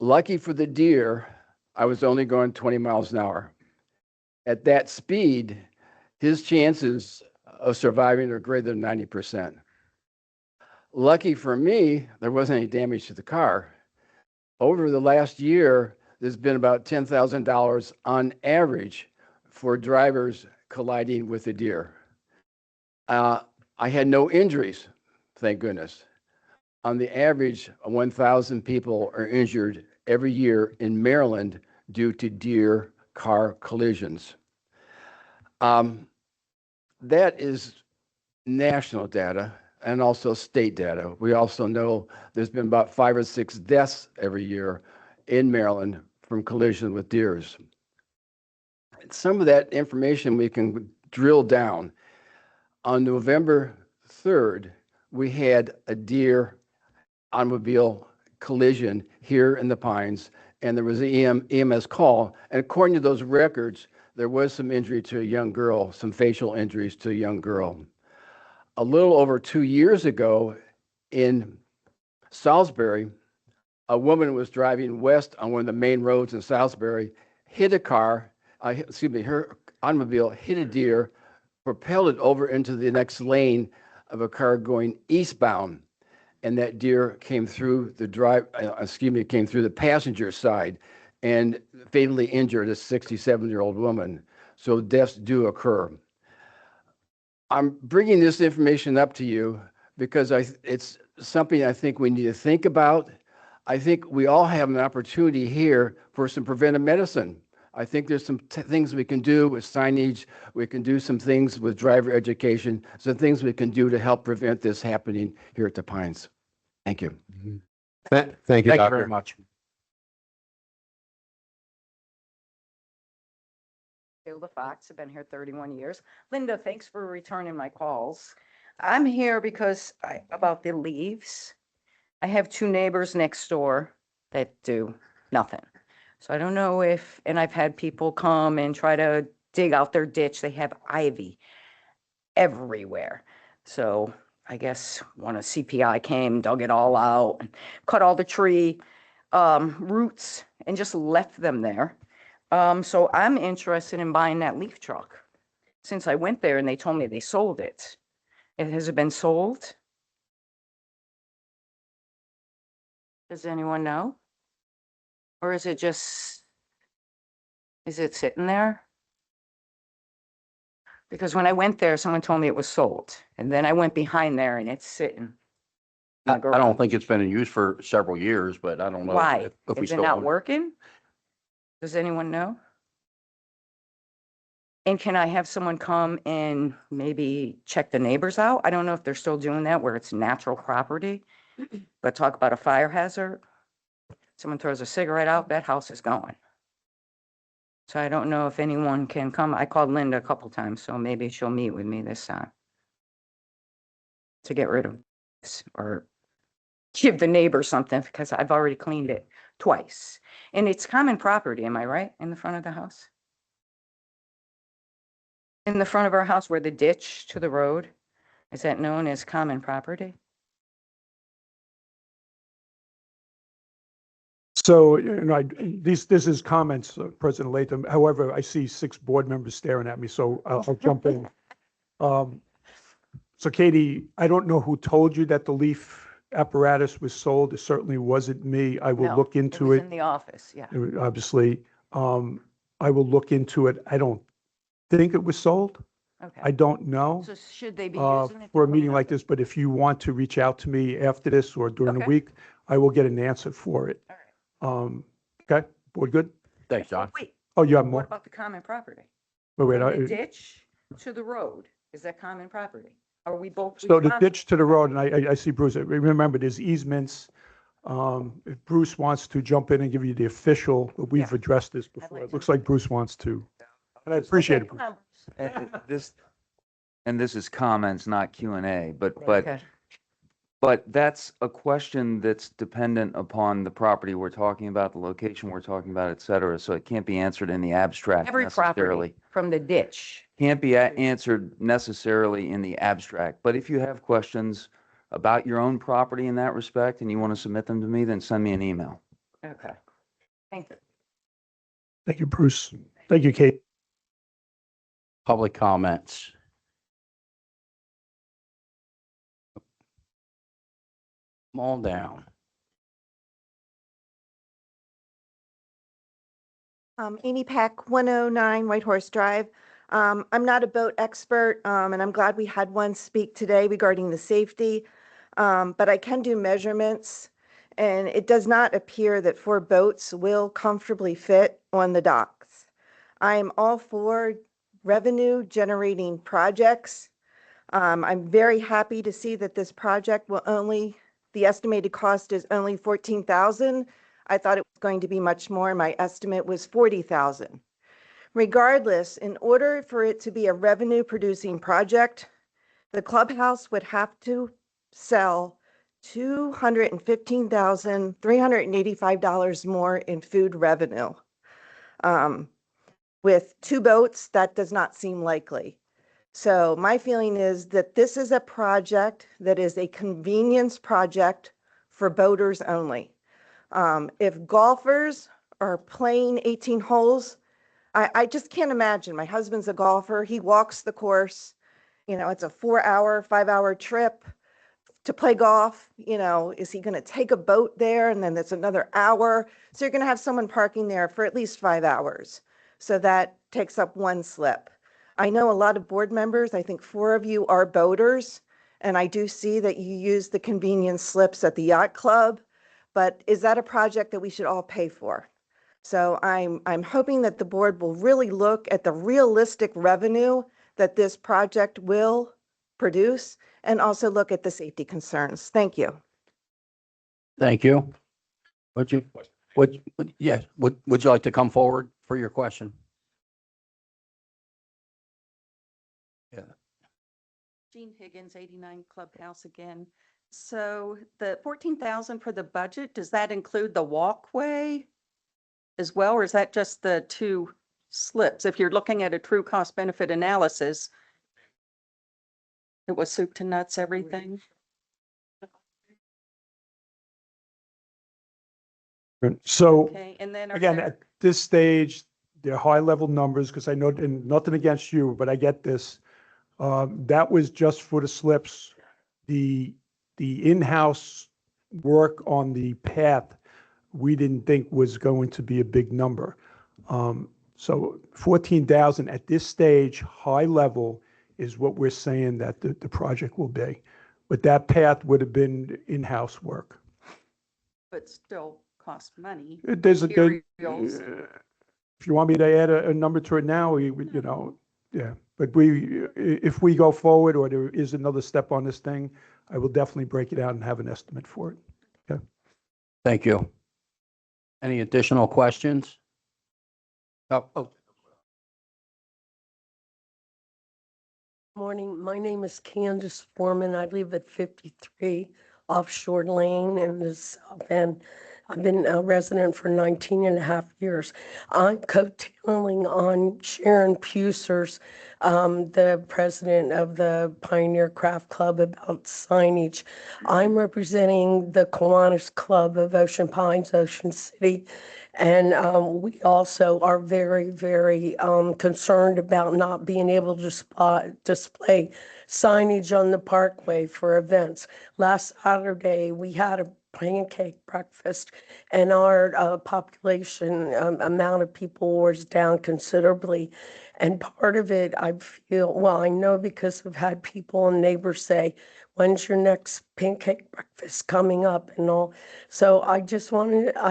Lucky for the deer, I was only going 20 miles an hour. At that speed, his chances of surviving are greater than 90%. Lucky for me, there wasn't any damage to the car. Over the last year, there's been about $10,000 on average for drivers colliding with a deer. I had no injuries, thank goodness. On the average, 1,000 people are injured every year in Maryland due to deer car collisions. That is national data and also state data. We also know there's been about 5 or 6 deaths every year in Maryland from collision with deers. Some of that information we can drill down. On November 3rd, we had a deer automobile collision here in the Pines, and there was an EMS call. And according to those records, there was some injury to a young girl, some facial injuries to a young girl. A little over 2 years ago in Salisbury, a woman was driving west on one of the main roads in Salisbury, hit a car, her automobile hit a deer, propelled it over into the next lane of a car going eastbound. And that deer came through the came through the passenger side and fatally injured a 67-year-old woman. So deaths do occur. I'm bringing this information up to you because it's something I think we need to think about. I think we all have an opportunity here for some preventive medicine. I think there's some things we can do with signage. We can do some things with driver education, some things we can do to help prevent this happening here at the Pines. Thank you. Thank you, Thank you very Doctor. much. Hilda Fox, I've been here 31 years. Linda, thanks for returning my calls. I'm here because about the leaves. I have two neighbors next door that do nothing. So I don't know if, and I've had people come and try to dig out their ditch. They have ivy everywhere. So I guess when a CPI came, dug it all out, and cut all the tree roots and just left them there. So I'm interested in buying that leaf truck. Since I went there and they told me they sold it. Has it been sold? Does anyone know? Or is it sitting there? Because when I went there, someone told me it was sold. And then I went behind there and it's sitting. I don't think it's been in use for several years, but I don't know. Why? if we Is it still not own it. working? Does anyone know? And can I have someone come and maybe check the neighbors out? I don't know if they're still doing that where it's natural property, but talk about a fire hazard. Someone throws a cigarette out, that house is going. So I don't know if anyone can come. I called Linda a couple times, so maybe she'll meet with me this time to get rid of this or give the neighbor something because I've already cleaned it twice. And it's common property, am I right? In the front of the house? In the front of our house where the ditch to the road, is that known as common property? So, this is comments, President Latham. However, I see 6 board members staring at me, so I'll jump in. So Katie, I don't know who told you that the leaf apparatus was sold. It certainly wasn't me. I will No, look into was it. in the office, yeah. Obviously, I will look into it. I don't think it was sold. I Okay. don't know. So should they be using it? For a to meeting clean like up? this, but if you want to reach out to me after this or during the Okay. week, I will get an answer for it. All right. Okay, board good? Thanks, John. Wait, Oh, you have what more? about the common property? Wait, From the I, ditch to the road, is that common property? Are we both? so the responsible? ditch to the road, and I see Bruce, remember, there's easements. If Bruce wants to jump in and give you the official, but we've Yeah. addressed this before. like It looks to. like Bruce wants to. And I appreciate it, Okay, Bruce. come on, Bruce. This is comments, not Q and A, Okay. but that's a question that's dependent upon the property we're talking about, the location we're talking about, et cetera. So it can't be answered in the abstract Every necessarily. property from the ditch. Can't be answered necessarily in the abstract. But if you have questions about your own property in that respect and you want to submit them to me, then send me an email. Okay. Thank you. Thank you, Bruce. Thank you, Kate. Public comments. Come on down. Amy Peck, 109 White Horse Drive. I'm not a boat expert, and I'm glad we had one speak today regarding the safety. But I can do measurements, and it does not appear that 4 boats will comfortably fit on the docks. I am all for revenue generating projects. I'm very happy to see that this project will the estimated cost is only $14,000. I thought it was going to be much more. My estimate was $40,000. Regardless, in order for it to be a revenue producing project, the clubhouse would have to sell $215,385 more in food revenue. With 2 boats, that does not seem likely. So my feeling is that this is a project that is a convenience project for boaters only. If golfers are playing 18 holes, I just can't imagine. My husband's a golfer. He walks the course. You know, it's a 4-hour, 5-hour trip to play golf. You know, is he going to take a boat there and then it's another hour? So you're going to have someone parking there for at least 5 hours. So that takes up one slip. I know a lot of board members, I think 4 of you are boaters, and I do see that you use the convenience slips at the yacht club, but is that a project that we should all pay for? So I'm hoping that the board will really look at the realistic revenue that this project will produce and also look at the safety concerns. Thank you. Thank you. Would you like to come forward for your question? Yeah. Jean Higgins, 89 Clubhouse again. So the 14,000 for the budget, does that include the walkway as well, or is that just the 2 slips? If you're looking at a true cost benefit analysis, it was soup to nuts, everything. So Okay, and then are again, there- at this stage, they're high level numbers because I know, and nothing against you, but I get this. That was just for the slips. The in-house work on the path, we didn't think was going to be a big number. So 14,000 at this stage, high level, is what we're saying that the project will be. But that path would have been in-house work. but still cost money. There's a good, Materials. if you want me to add a number to it now, we would, you know, yeah. But if we go forward or there is another step on this thing, I will definitely break it out and have an estimate for it. Okay. Thank you. Any additional questions? Oh, Morning, my name is Candace Foreman. I live at 53 Offshore Lane in the South End. I've been a resident for 19 and a half years. I'm coattailing on Sharon Pusers, the president of the Pioneer Craft Club, about signage. I'm representing the Kiwanis Club of Ocean Pines, Ocean City. And we also are very, very concerned about not being able to display signage on the parkway for events. Last Saturday, we had a pancake breakfast and our population amount of people was down considerably. And part of it, I feel, well, I know because I've had people and neighbors say, when's your next pancake breakfast coming up and all. So I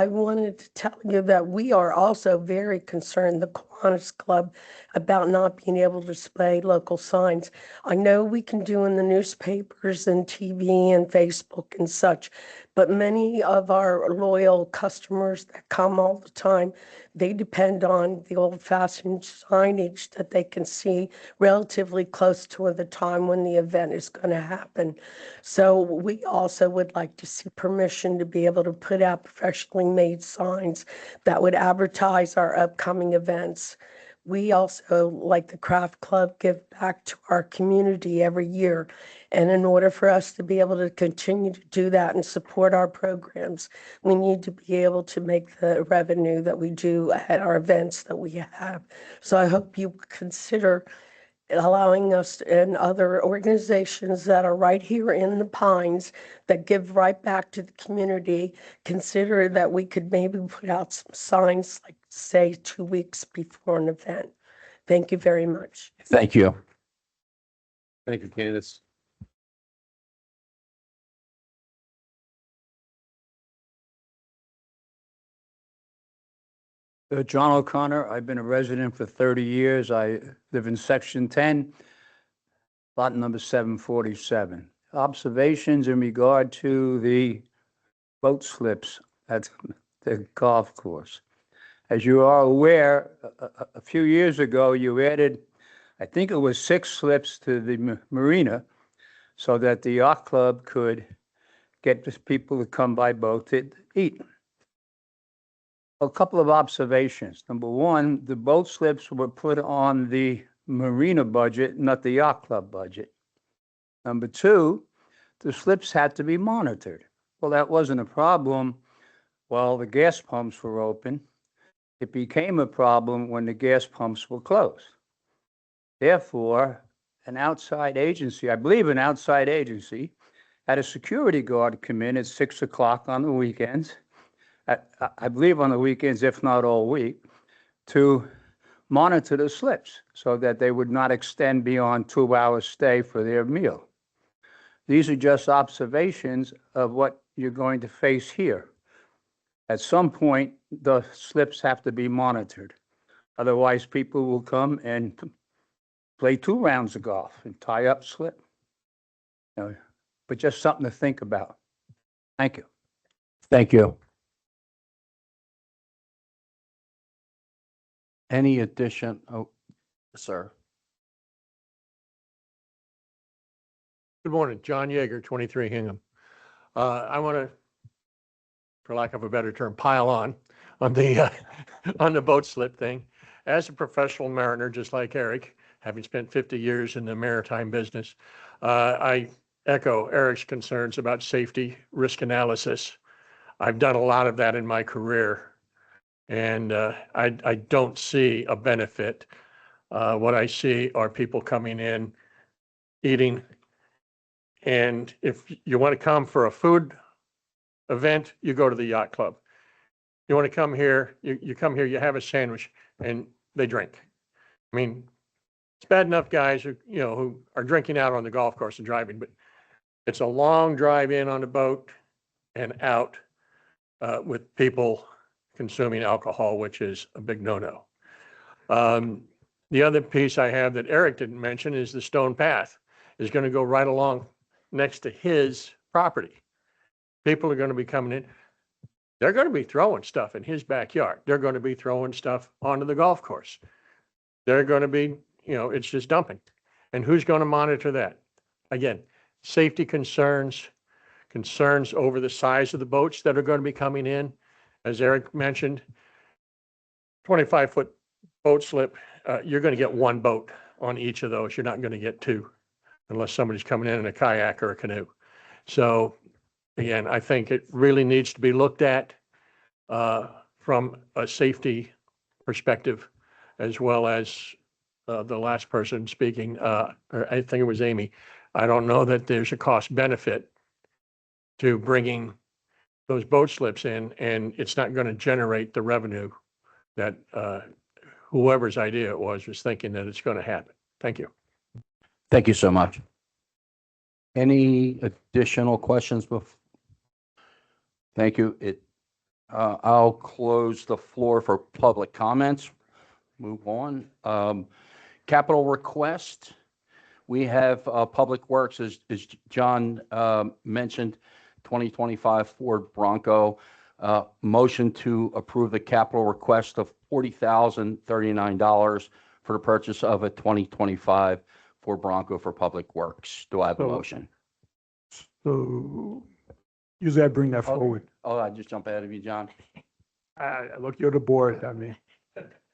wanted to tell you that we are also very concerned, the Kiwanis Club, about not being able to display local signs. I know we can do in the newspapers and TV and Facebook and such, but many of our loyal customers that come all the time, they depend on the old-fashioned signage that they can see relatively close to the time when the event is going to happen. So we also would like to see permission to be able to put out professionally made signs that would advertise our upcoming events. We also, like the Craft Club, give back to our community every year. And in order for us to be able to continue to do that and support our programs, we need to be able to make the revenue that we do at our events that we have. So I hope you consider allowing us and other organizations that are right here in the Pines that give right back to the community, consider that we could maybe put out some signs, like say 2 weeks before an event. Thank you very much. thank you. Thank you, Candace. John O'Connor. I've been a resident for 30 years. I live in Section 10, lot number 747. Observations in regard to the boat slips at the golf course. As you are aware, a few years ago, you added, I think it was 6 slips to the marina so that the yacht club could get the people to come by boat to eat. A couple of observations. Number one, the boat slips were put on the marina budget, not the yacht club budget. Number two, the slips had to be monitored. Well, that wasn't a problem while the gas pumps were open. It became a problem when the gas pumps were closed. Therefore, an outside agency, I believe an outside agency, had a security guard come in at 6 o'clock on the weekends, I believe on the weekends, if not all week, to monitor the slips so that they would not extend beyond 2 hours stay for their meal. These are just observations of what you're going to face here. At some point, the slips have to be monitored. Otherwise, people will come and play 2 rounds of golf and tie up slip. You know, but just something to think about. Thank you. Thank you. Any addition? Oh, sir. Good morning, John Yeager, 23 Hingham. I want to, for lack of a better term, pile on the on the boat slip thing. As a professional mariner, just like Eric, having spent 50 years in the maritime business, I echo Eric's concerns about safety, risk analysis. I've done a lot of that in my career, and I don't see a benefit. What I see are people coming in, eating, and if you want to come for a food event, you go to the yacht club. You want to come here, you come here, you have a sandwich, and they drink. I mean, it's bad enough guys who are drinking out on the golf course and driving, but it's a long drive in on the boat and out with people consuming alcohol, which is a big no-no. The other piece I have that Eric didn't mention is the stone path is going to go right along next to his property. People are going to be coming in. They're going to be throwing stuff in his backyard. They're going to be throwing stuff onto the golf course. They're going to be, it's just dumping. And who's going to monitor that? Again, safety concerns over the size of the boats that are going to be coming in. As Eric mentioned, 25-foot boat slip, you're going to get 1 boat on each of those. You're not going to get 2 unless somebody's coming in a kayak or a canoe. So again, I think it really needs to be looked at from a safety perspective, as well as the last person speaking, or I think it was Amy. I don't know that there's a cost benefit to bringing those boat slips in, and it's not going to generate the revenue that whoever's idea it was thinking that it's going to happen. Thank you. Thank you so much. Any additional questions? Thank you. I'll close the floor for public comments. Move on. Capital request. We have Public Works, as John mentioned, 2025 Ford Bronco. Motion to approve the capital request of $40,039 for the purchase of a 2025 Ford Bronco for Public Works. Do I have a motion? So usually I bring that forward. Oh, I just jump ahead of you, John. Look, you're the board. I mean,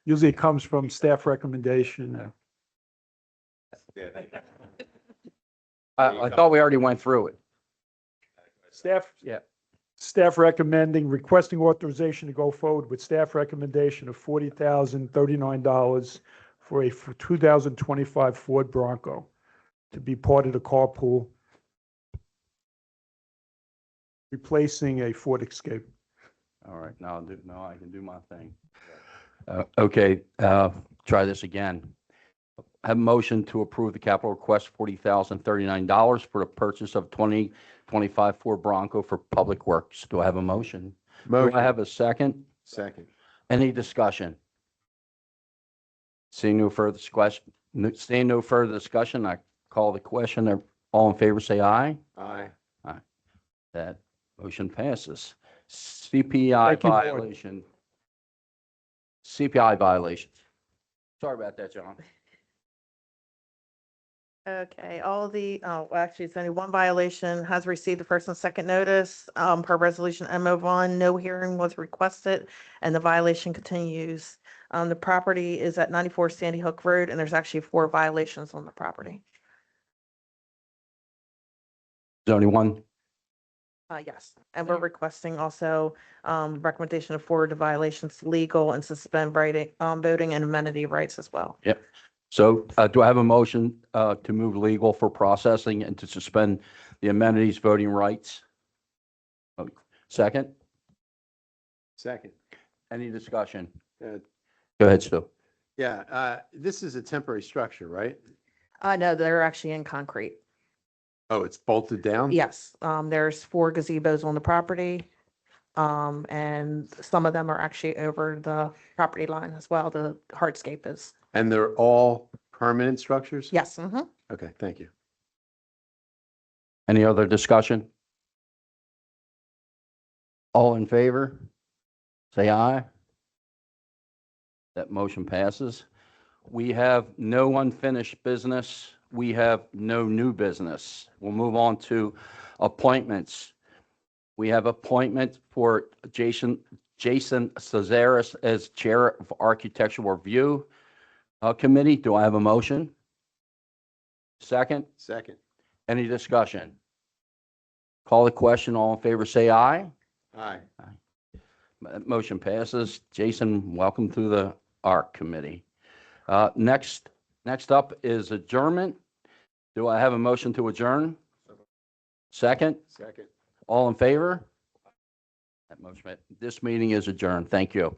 usually it comes from staff recommendation. I thought we already went through it. Staff recommending, requesting authorization to go forward with staff recommendation of $40,039 for a 2025 Ford Bronco to be part of the carpool, replacing a Ford Escape. All right, now I can do my thing. Okay, try this again. I have a motion to approve the capital request, $40,039 for the purchase of 2025 Ford Bronco for Public Works. Do I have a motion? Do I have a second? Second. Any discussion? Seeing no further discussion, I call the question. All in favor, say aye. Aye. Aye. That motion passes. CPI violation. CPI violation. Sorry about that, John. Okay, actually, it's only 1 violation has received the first and second notice, per resolution MO1, no hearing was requested, and the violation continues. The property is at 94 Sandy Hook Road, and there's actually 4 violations on the property. There's only one. Yes, and we're requesting also, recommendation of forward to violations legal and suspend voting, voting and amenity rights as well. Yep. So do I have a motion to move legal for processing and to suspend the amenities voting rights? Oh, second? Second. Any discussion? Uh, Go ahead, Stu. Yeah, this is a temporary structure, right? No, they're actually in concrete. Oh, it's bolted down? Yes, there's 4 gazebos on the property. And some of them are actually over the property line as well. The hardscape is. And they're all permanent structures? Yes, mm-hmm. Okay, thank you. Any other discussion? All in favor? Say aye. That motion passes. We have no unfinished business. We have no new business. We'll move on to appointments. We have appointment for Jason Cesaris as Chair of Architectural Review Committee. Do I have a motion? Second? Second. Any discussion? Call the question. All in favor, say aye. Aye. Motion passes. Jason, welcome to the ARC Committee. Next up is adjournment. Do I have a motion to adjourn? Second? Second. All in favor? That motion, this meeting is adjourned. Thank you.